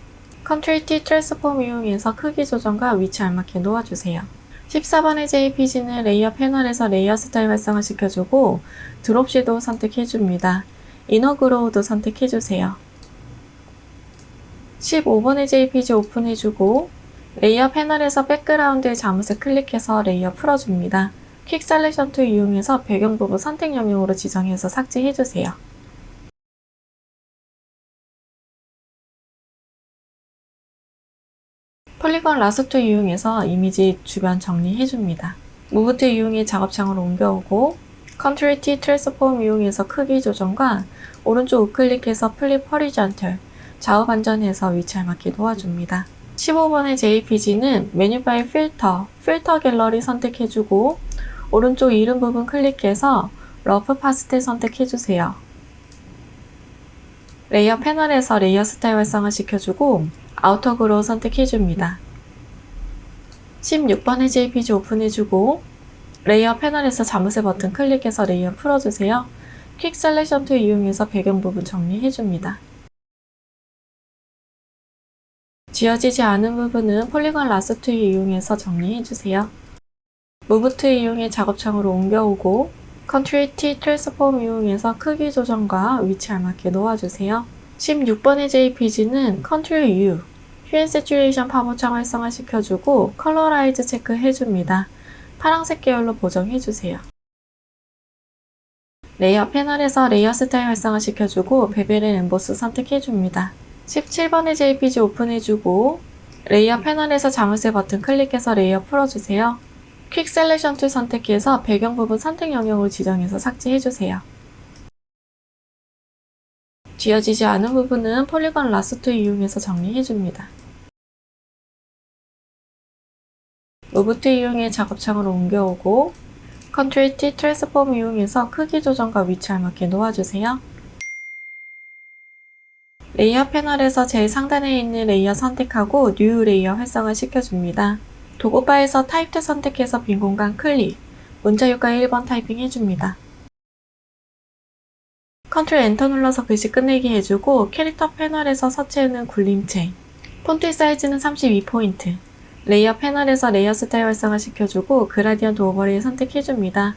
Ctrl T 트랜스폼 이용해서 크기 조정과 위치 알맞게 놓아주세요. 14번의 JPG는 레이어 패널에서 레이어 스타일 활성화 시켜주고 드롭 섀도우 선택해줍니다. 이너 그로우도 선택해주세요. 15번의 JPG 오픈해주고 레이어 패널에서 백그라운드의 자물쇠 클릭해서 레이어 풀어줍니다. 퀵 셀렉션 툴 이용해서 배경 부분 선택 영역으로 지정해서 삭제해주세요. 폴리건 라소트 이용해서 이미지 주변 정리해줍니다. 무브트 이용해 작업창으로 옮겨오고 Ctrl T 트랜스폼 이용해서 크기 조정과 오른쪽 우클릭해서 플립 허리전털, 좌우 반전해서 위치에 맞게 놓아줍니다. 15번의 JPG는 메뉴바의 필터 갤러리 선택해주고 오른쪽 이름 부분 클릭해서 러프 파스텔 선택해주세요. 레이어 패널에서 레이어 스타일 활성화 시켜주고 아우터 그로우 선택해줍니다. 16번의 JPG 오픈해주고 레이어 패널에서 자물쇠 버튼 클릭해서 레이어 풀어주세요. 퀵 셀렉션 툴 이용해서 배경 부분 정리해줍니다. 지워지지 않은 부분은 폴리건 라소트 이용해서 정리해주세요. 무브트 이용해 작업창으로 옮겨오고 Ctrl T 트랜스폼 이용해서 크기 조정과 위치 알맞게 놓아주세요. 16번의 JPG는 Ctrl U, 휴 앤 세츄레이션 파보창 활성화 시켜주고 컬러라이즈 체크 해줍니다. 파란색 계열로 보정해주세요. 레이어 패널에서 레이어 스타일 활성화 시켜주고 베벨 앤 엠보스 선택해줍니다. 17번의 JPG 오픈해주고 레이어 패널에서 자물쇠 버튼 클릭해서 레이어 풀어주세요. 퀵 셀렉션 툴 선택해서 배경 부분 선택 영역으로 지정해서 삭제해주세요. 지워지지 않은 부분은 폴리건 라sso 툴 이용해서 정리해줍니다. 무브 툴 이용해 작업창으로 옮겨오고 컨트롤 T 트랜스폼 이용해서 크기 조정과 위치 알맞게 놓아주세요. 레이어 패널에서 제일 상단에 있는 레이어 선택하고 뉴 레이어 활성화 시켜줍니다. 도구바에서 타입2 선택해서 빈 공간 클릭, 문자 효과 1번 타이핑 해줍니다. 컨트롤 엔터 눌러서 글씨 끝내기 해주고 캐릭터 패널에서 서체에는 굴림체, 폰트 사이즈는 32포인트, 레이어 패널에서 레이어 스타일 활성화 시켜주고 그라디언트 오버레이 선택해줍니다.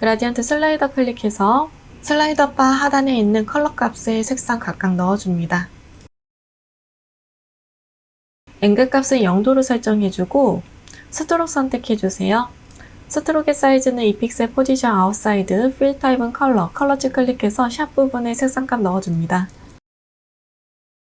그라디언트 슬라이더 클릭해서 슬라이더 바 하단에 있는 컬러 값에 색상 각각 넣어줍니다. 앵글 값을 0도로 설정해주고 스트로크 선택해주세요. 스트로크의 사이즈는 2픽셀 포지션 아웃사이드, 필 타입은 컬러치 클릭해서 샵 부분에 색상값 넣어줍니다.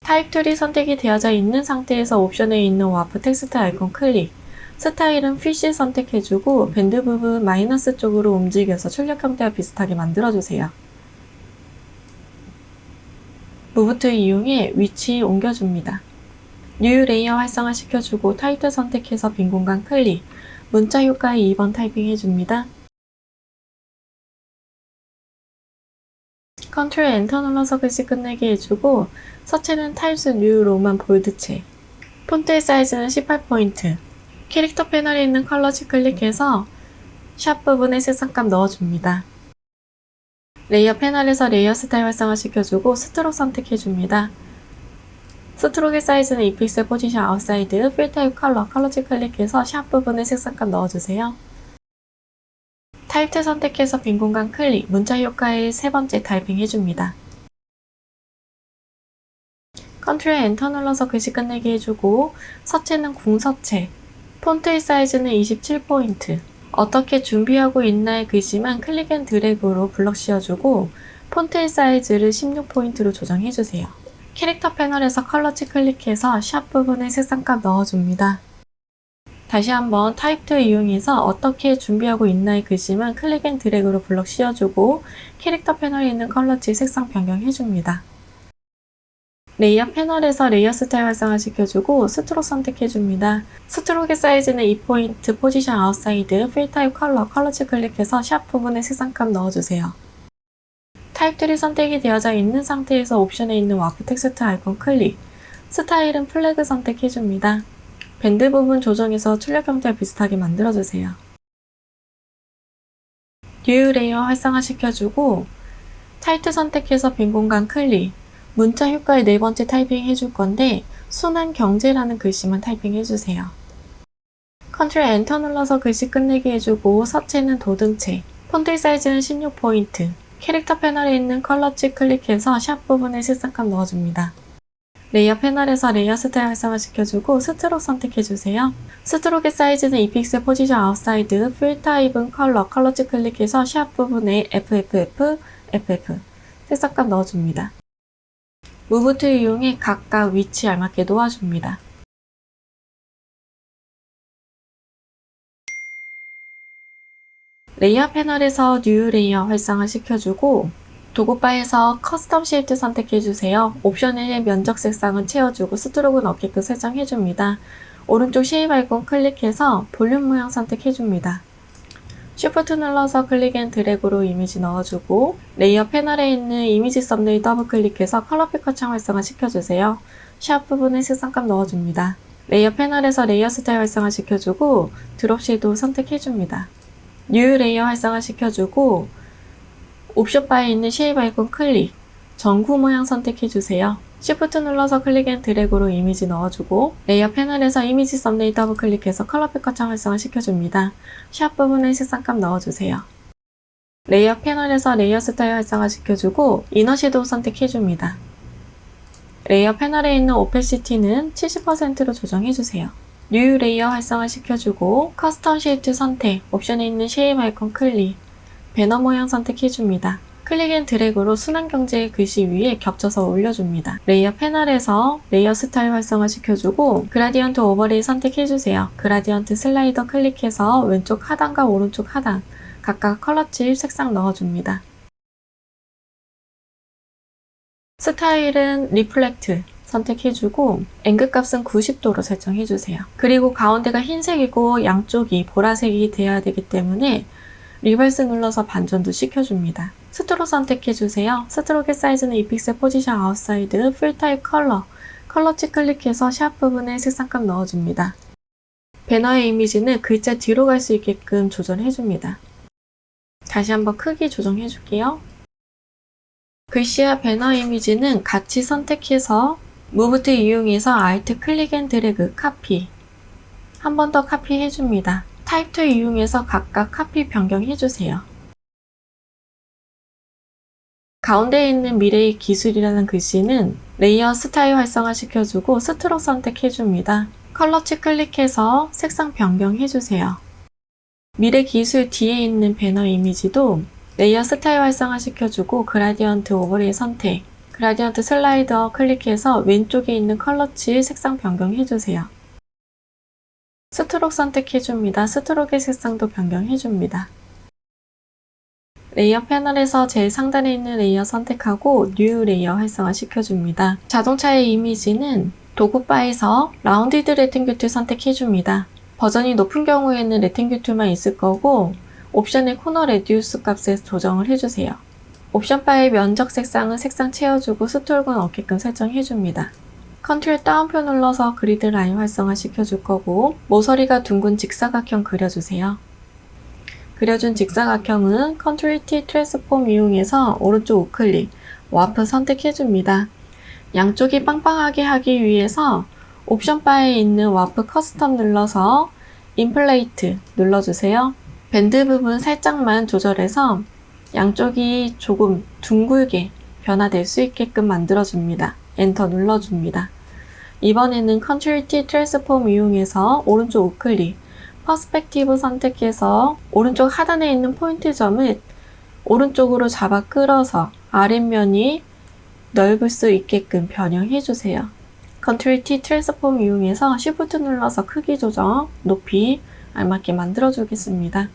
타입 툴이 선택이 되어져 있는 상태에서 옵션에 있는 와프 텍스트 아이콘 클릭, 스타일은 피쉬 선택해주고 밴드 부분 마이너스 쪽으로 움직여서 출력 형태와 비슷하게 만들어주세요. 무브 툴 이용해 위치 옮겨줍니다. 뉴 레이어 활성화 시켜주고 타입2 선택해서 빈 공간 클릭, 문자 효과에 2번 타이핑 해줍니다. 컨트롤 엔터 눌러서 글씨 끝내기 해주고 서체는 타입스 뉴 로만 볼드체, 폰트의 사이즈는 18포인트, 캐릭터 패널에 있는 컬러치 클릭해서 샵 부분에 색상값 넣어줍니다. 레이어 패널에서 레이어 스타일 활성화 시켜주고 스트로크 선택해줍니다. 스트로크의 사이즈는 2픽셀 포지션 아웃사이드, 필 타입 컬러치 클릭해서 샵 부분에 색상값 넣어주세요. 타입2 선택해서 빈 공간 클릭, 문자 효과에 세 번째 타이핑 해줍니다. 컨트롤 엔터 눌러서 글씨 끝내기 해주고 서체는 궁서체, 폰트의 사이즈는 27포인트, 어떻게 준비하고 있나의 글씨만 클릭 앤 드래그로 블럭 씌워주고 폰트의 사이즈를 16포인트로 조정해주세요. 캐릭터 패널에서 컬러치 클릭해서 샵 부분에 색상값 넣어줍니다. 다시 한번 타입2 이용해서 어떻게 준비하고 있나의 글씨만 클릭 앤 드래그로 블럭 씌워주고 캐릭터 패널에 있는 컬러치 색상 변경해줍니다. 레이어 패널에서 레이어 스타일 활성화 시켜주고 스트로크 선택해줍니다. 스트로크의 사이즈는 2포인트, 포지션 아웃사이드, 필 타입 컬러치 클릭해서 샵 부분에 색상값 넣어주세요. 타입3 선택이 되어져 있는 상태에서 옵션에 있는 와프 텍스트 아이콘 클릭, 스타일은 플래그 선택해줍니다. 밴드 부분 조정해서 출력 형태와 비슷하게 만들어주세요. 뉴 레이어 활성화 시켜주고 타입2 선택해서 빈 공간 클릭, 문자 효과에 네 번째 타이핑 해줄 건데 순환 경제라는 글씨만 타이핑 해주세요. 컨트롤 엔터 눌러서 글씨 끝내기 해주고 서체는 도등체, 폰트 사이즈는 16포인트, 캐릭터 패널에 있는 컬러치 클릭해서 샵 부분에 색상값 넣어줍니다. 레이어 패널에서 레이어 스타일 활성화 시켜주고 스트로크 선택해주세요. 스트로크의 사이즈는 2픽셀 포지션 아웃사이드, 필 타입은 컬러치 클릭해서 샵 부분에 FF 색상값 넣어줍니다. 무브 툴 이용해 각각 위치 알맞게 놓아줍니다. 레이어 패널에서 뉴 레이어 활성화 시켜주고 도구바에서 커스텀 쉐입 선택해주세요. 옵션의 면적 색상은 채워주고 스트로크는 없게끔 설정해줍니다. 오른쪽 쉐입 아이콘 클릭해서 볼륨 모양 선택해줍니다. Shift 눌러서 클릭 앤 드래그로 이미지 넣어주고 레이어 패널에 있는 이미지 썸네일 더블 클릭해서 컬러 피커 창 활성화 시켜주세요. 샵 부분에 색상값 넣어줍니다. 레이어 패널에서 레이어 스타일 활성화 시켜주고 드롭 섀도우 선택해줍니다. 뉴 레이어 활성화 시켜주고 옵션 바에 있는 쉐입 아이콘 클릭, 전구 모양 선택해주세요. Shift 눌러서 클릭 앤 드래그로 이미지 넣어주고 레이어 패널에서 이미지 썸네일 더블 클릭해서 컬러 피커 창 활성화 시켜줍니다. 샵 부분에 색상값 넣어주세요. 레이어 패널에서 레이어 스타일 활성화 시켜주고 이너 섀도우 선택해줍니다. 레이어 패널에 있는 오페시티는 70%로 조정해주세요. 뉴 레이어 활성화 시켜주고 커스텀 쉐입 선택, 옵션에 있는 쉐입 아이콘 클릭, 배너 모양 선택해줍니다. 클릭 앤 드래그로 순환 경제의 글씨 위에 겹쳐서 올려줍니다. 레이어 패널에서 레이어 스타일 활성화 시켜주고 그라디언트 오버레이 선택해주세요. 그라디언트 슬라이더 클릭해서 왼쪽 하단과 오른쪽 하단 각각 컬러 칩 색상 넣어줍니다. 스타일은 리플렉트 선택해주고 앵글 값은 90도로 설정해주세요. 그리고 가운데가 흰색이고 양쪽이 보라색이 돼야 되기 때문에 리버스 눌러서 반전도 시켜줍니다. 스트로크 선택해주세요. 스트로크의 사이즈는 2픽셀 포지션 아웃사이드 풀 타입 컬러치 클릭해서 샵 부분에 색상값 넣어줍니다. 배너의 이미지는 글자 뒤로 갈 수 있게끔 조절해줍니다. 다시 한번 크기 조정해줄게요. 글씨와 배너 이미지는 같이 선택해서 무브트 이용해서 Alt 클릭 앤 드래그 카피 한 번 더 카피해줍니다. 타입 2 이용해서 각각 카피 변경해주세요. 가운데에 있는 미래의 기술이라는 글씨는 레이어 스타일 활성화 시켜주고 스트로크 선택해줍니다. 컬러치 클릭해서 색상 변경해주세요. 미래 기술 뒤에 있는 배너 이미지도 레이어 스타일 활성화 시켜주고 그라디언트 오버레이 선택, 그라디언트 슬라이더 클릭해서 왼쪽에 있는 컬러치 색상 변경해주세요. 스트로크 선택해줍니다. 스트로크의 색상도 변경해줍니다. 레이어 패널에서 제일 상단에 있는 레이어 선택하고 뉴 레이어 활성화 시켜줍니다. 자동차의 이미지는 도구바에서 라운디드 레팅귤 툴 선택해줍니다. 버전이 높은 경우에는 레팅귤 툴만 있을 거고 옵션의 코너 레디우스 값에 조정을 해주세요. 옵션 바의 면적 색상은 색상 채워주고 스톨건 없게끔 설정해줍니다. 컨트롤 다운표 눌러서 그리드 라인 활성화 시켜줄 거고 모서리가 둥근 직사각형 그려주세요. 그려준 직사각형은 컨트롤 T 트랜스폼 이용해서 오른쪽 우클릭, 와프 선택해줍니다. 양쪽이 빵빵하게 하기 위해서 옵션 바에 있는 와프 커스텀 눌러서 인플레이트 눌러주세요. 밴드 부분 살짝만 조절해서 양쪽이 조금 둥글게 변화될 수 있게끔 만들어줍니다. 엔터 눌러줍니다. 이번에는 컨트롤 T 트랜스폼 이용해서 오른쪽 우클릭, 퍼스펙티브 선택해서 오른쪽 하단에 있는 포인트 점을 오른쪽으로 잡아 끌어서 아랫면이 넓을 수 있게끔 변형해주세요. 컨트롤 T 트랜스폼 이용해서 Shift 눌러서 크기 조정, 높이 알맞게 만들어주겠습니다.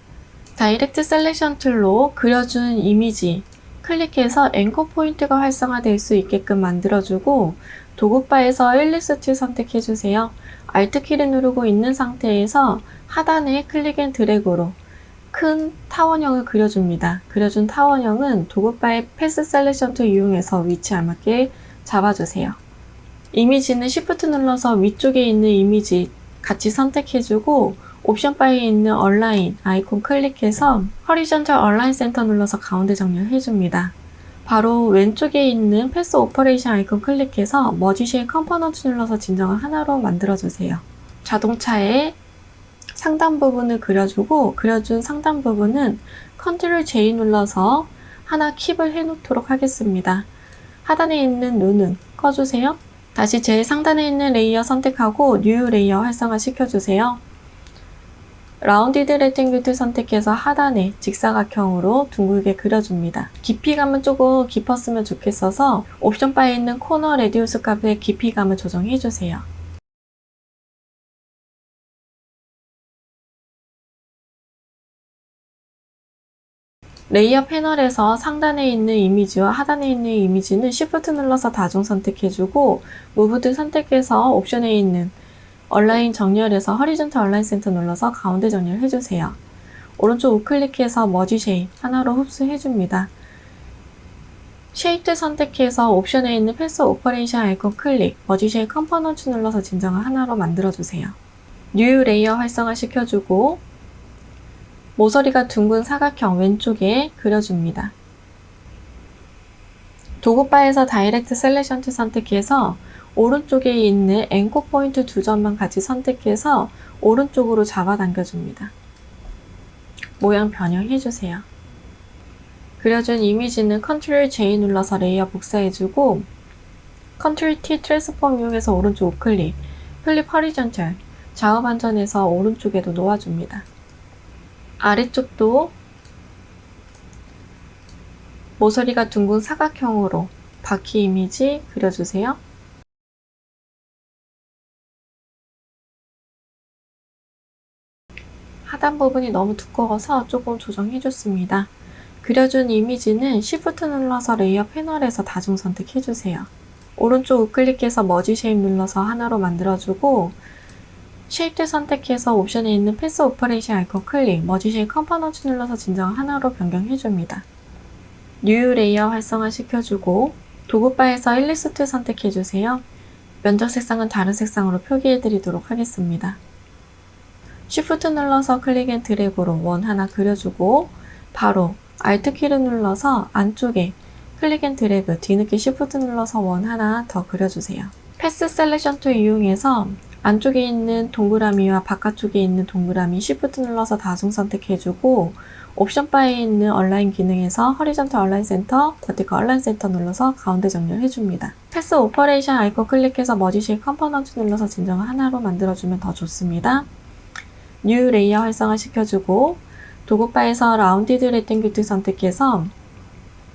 다이렉트 셀렉션 툴로 그려준 이미지 클릭해서 앵커 포인트가 활성화될 수 있게끔 만들어주고 도구바에서 일리스 툴 선택해주세요. Alt 키를 누르고 있는 상태에서 하단에 클릭 앤 드래그로 큰 타원형을 그려줍니다. 그려준 타원형은 도구바의 패스 셀렉션 툴 이용해서 위치 알맞게 잡아주세요. 이미지는 Shift 눌러서 위쪽에 있는 이미지 같이 선택해주고 옵션 바에 있는 얼라인 아이콘 클릭해서 허리전털 얼라인 센터 눌러서 가운데 정렬해줍니다. 바로 왼쪽에 있는 패스 오퍼레이션 아이콘 클릭해서 머지 쉐입 컴포넌트 눌러서 진정을 하나로 만들어주세요. 자동차의 상단 부분을 그려주고 그려준 상단 부분은 컨트롤 J 눌러서 하나 킵을 해놓도록 하겠습니다. 하단에 있는 눈은 꺼주세요. 다시 제일 상단에 있는 레이어 선택하고 뉴 레이어 활성화 시켜주세요. 라운디드 레팅귤 툴 선택해서 하단에 직사각형으로 둥글게 그려줍니다. 깊이감은 조금 깊었으면 좋겠어서 옵션 바에 있는 코너 레디우스 값의 깊이감을 조정해주세요. 레이어 패널에서 상단에 있는 이미지와 하단에 있는 이미지는 Shift 눌러서 다중 선택해주고 무브드 선택해서 옵션에 있는 얼라인 정렬해서 허리존탈 얼라인 센터 눌러서 가운데 정렬해주세요. 오른쪽 우클릭해서 머지 쉐입 하나로 흡수해줍니다. 쉐입 선택해서 옵션에 있는 패스 오퍼레이션 아이콘 클릭, 머지 쉐입 컴포넌트 눌러서 진정을 하나로 만들어주세요. 뉴 레이어 활성화 시켜주고 모서리가 둥근 사각형 왼쪽에 그려줍니다. 도구바에서 다이렉트 셀렉션 툴 선택해서 오른쪽에 있는 앵커 포인트 두 점만 같이 선택해서 오른쪽으로 잡아당겨줍니다. 모양 변형해주세요. 그려준 이미지는 컨트롤 J 눌러서 레이어 복사해주고 컨트롤 T 트랜스폼 이용해서 오른쪽 우클릭, 플립 허리전털, 좌우 반전해서 오른쪽에도 놓아줍니다. 아래쪽도 모서리가 둥근 사각형으로 바퀴 이미지 그려주세요. 하단 부분이 너무 두꺼워서 조금 조정해줬습니다. 그려준 이미지는 Shift 눌러서 레이어 패널에서 다중 선택해주세요. 오른쪽 우클릭해서 머지 쉐입 눌러서 하나로 만들어주고 쉐입들 선택해서 옵션에 있는 패스 오퍼레이션 아이콘 클릭, 머지 쉐입 컴포넌트 눌러서 진정 하나로 변경해줍니다. 뉴 레이어 활성화 시켜주고 도구바에서 일리스트 선택해주세요. 면적 색상은 다른 색상으로 표기해드리도록 하겠습니다. Shift 눌러서 클릭 앤 드래그로 원 하나 그려주고 바로 Alt 키를 눌러서 안쪽에 클릭 앤 드래그, 뒤늦게 Shift 눌러서 원 하나 더 그려주세요. 패스 셀렉션 툴 이용해서 안쪽에 있는 동그라미와 바깥쪽에 있는 동그라미 Shift 눌러서 다중 선택해주고 옵션 바에 있는 얼라인 기능에서 허리전탈 얼라인 센터, 버티컬 얼라인 센터 눌러서 가운데 정렬해줍니다. 패스 오퍼레이션 아이콘 클릭해서 머지 쉐입 컴포넌트 눌러서 진정 하나로 만들어주면 더 좋습니다. 뉴 레이어 활성화 시켜주고 도구바에서 라운디드 레탱귤 선택해서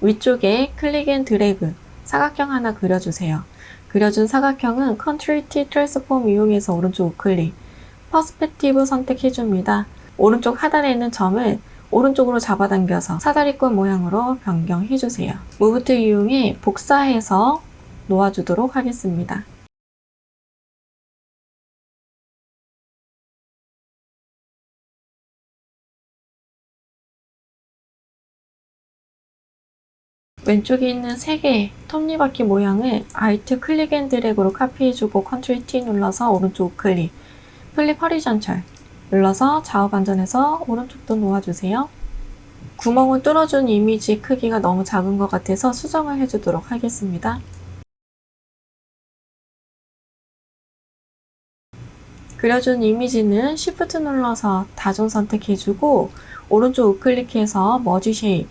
위쪽에 클릭 앤 드래그 사각형 하나 그려주세요. 그려준 사각형은 컨트롤 T 트랜스폼 이용해서 오른쪽 우클릭 퍼스펙티브 선택해줍니다. 오른쪽 하단에 있는 점을 오른쪽으로 잡아당겨서 사다리꼴 모양으로 변경해주세요. 무브 툴 이용해 복사해서 놓아주도록 하겠습니다. 왼쪽에 있는 3개의 톱니바퀴 모양을 Alt 클릭 앤 드래그로 카피해주고 Ctrl T 눌러서 오른쪽 우클릭 플립 허리전철 눌러서 좌우 반전해서 오른쪽도 놓아주세요. 구멍을 뚫어준 이미지 크기가 너무 작은 것 같아서 수정을 해주도록 하겠습니다. 그려준 이미지는 Shift 눌러서 다중 선택해주고 오른쪽 우클릭해서 머지 쉐입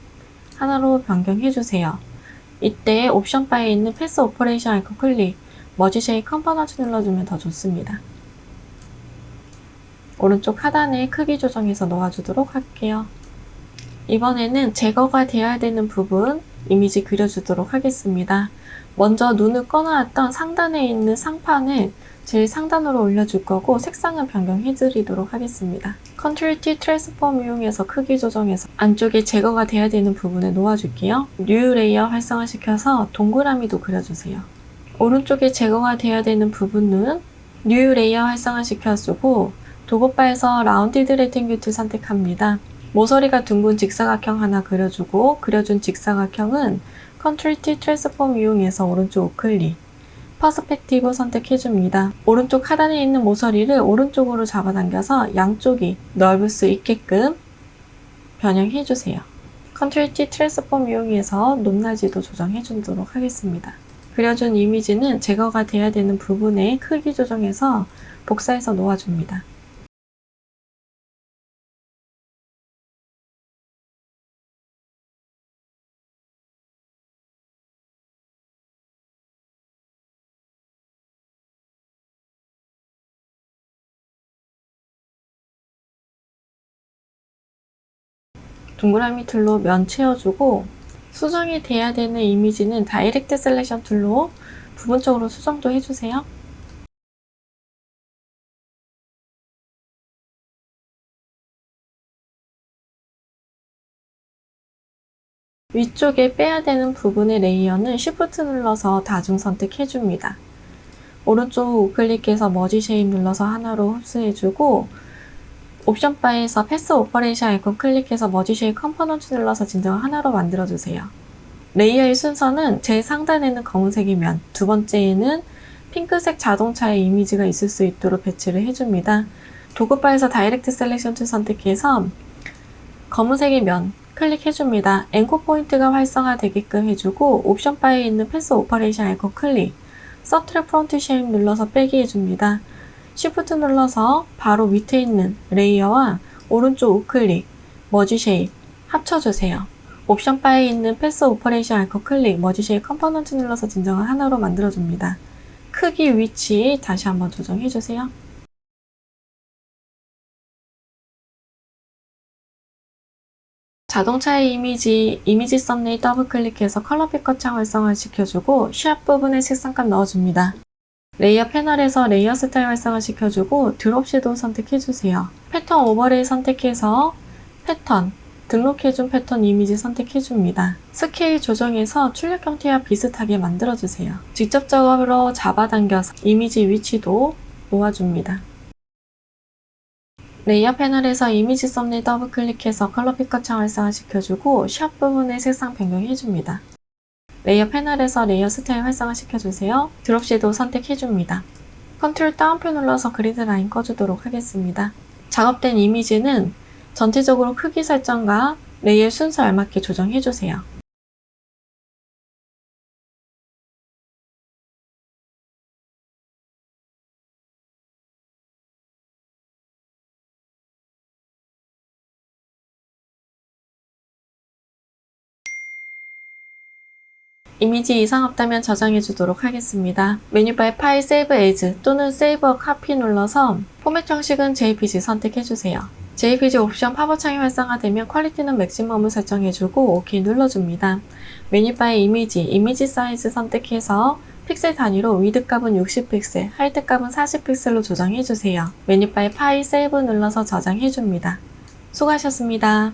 하나로 변경해주세요. 이때 옵션 바에 있는 패스 오퍼레이션 아이콘 클릭, 머지 쉐입 컴포넌트 눌러주면 더 좋습니다. 오른쪽 하단에 크기 조정해서 놓아주도록 할게요. 이번에는 제거가 되어야 되는 부분 이미지 그려주도록 하겠습니다. 먼저 눈을 꺼놓았던 상단에 있는 상판을 제일 상단으로 올려줄 거고 색상은 변경해드리도록 하겠습니다. Ctrl T 트랜스폼 이용해서 크기 조정해서 안쪽에 제거가 돼야 되는 부분에 놓아줄게요. 뉴 레이어 활성화 시켜서 동그라미도 그려주세요. 오른쪽에 제거가 돼야 되는 부분은 뉴 레이어 활성화 시켜주고 도구바에서 라운디드 레탱귤 선택합니다. 모서리가 둥근 직사각형 하나 그려주고 그려준 직사각형은 Ctrl T 트랜스폼 이용해서 오른쪽 우클릭 퍼스펙티브 선택해줍니다. 오른쪽 하단에 있는 모서리를 오른쪽으로 잡아당겨서 양쪽이 넓을 수 있게끔 변형해주세요. Ctrl T 트랜스폼 이용해서 높낮이도 조정해주도록 하겠습니다. 그려준 이미지는 제거가 돼야 되는 부분에 크기 조정해서 복사해서 놓아줍니다. 동그라미 툴로 면 채워주고 수정이 돼야 되는 이미지는 다이렉트 셀렉션 툴로 부분적으로 수정도 해주세요. 위쪽에 빼야 되는 부분의 레이어는 Shift 눌러서 다중 선택해줍니다. 오른쪽 우클릭해서 머지 쉐입 눌러서 하나로 흡수해주고 옵션 바에서 패스 오퍼레이션 아이콘 클릭해서 머지 쉐입 컴포넌트 눌러서 진정 하나로 만들어주세요. 레이어의 순서는 제일 상단에는 검은색이 면, 두 번째에는 핑크색 자동차의 이미지가 있을 수 있도록 배치를 해줍니다. 도구바에서 다이렉트 셀렉션 툴 선택해서 검은색의 면 클릭해줍니다. 앵커 포인트가 활성화되게끔 해주고 옵션 바에 있는 패스 오퍼레이션 아이콘 클릭, 서트랙 프론트 쉐입 눌러서 빼기 해줍니다. Shift 눌러서 바로 밑에 있는 레이어와 오른쪽 우클릭, 머지 쉐입 합쳐주세요. 옵션 바에 있는 패스 오퍼레이션 아이콘 클릭, 머지 쉐입 컴포넌트 눌러서 진정을 하나로 만들어줍니다. 크기, 위치 다시 한번 조정해주세요. 자동차의 이미지 썸네일 더블 클릭해서 컬러 픽커 창 활성화시켜주고 샵 부분에 색상값 넣어줍니다. 레이어 패널에서 레이어 스타일 활성화시켜주고 드롭 섀도우 선택해주세요. 패턴 오버레이 선택해서 패턴, 등록해준 패턴 이미지 선택해줍니다. 스케일 조정해서 출력 형태와 비슷하게 만들어주세요. 직접적으로 잡아당겨서 이미지 위치도 놓아줍니다. 레이어 패널에서 이미지 썸네일 더블 클릭해서 컬러 픽커 창 활성화시켜주고 샵 부분에 색상 변경해줍니다. 레이어 패널에서 레이어 스타일 활성화시켜주세요. 드롭 섀도우 선택해줍니다. 컨트롤 다운표 눌러서 그리드 라인 꺼주도록 하겠습니다. 작업된 이미지는 전체적으로 크기 설정과 레이어 순서 알맞게 조정해주세요. 이미지 이상 없다면 저장해 주도록 하겠습니다. 메뉴바의 파일 세이브 에이즈 또는 세이브 어 카피 눌러서 포맷 형식은 JPG 선택해 주세요. JPG 옵션 팝업 창이 활성화되면 퀄리티는 맥시멈을 설정해주고 OK 눌러줍니다. 메뉴바의 이미지 사이즈 선택해서 픽셀 단위로 위드 값은 60픽셀, 하이트 값은 40픽셀로 조정해주세요. 메뉴바의 파일 세이브 눌러서 저장해줍니다. 수고하셨습니다.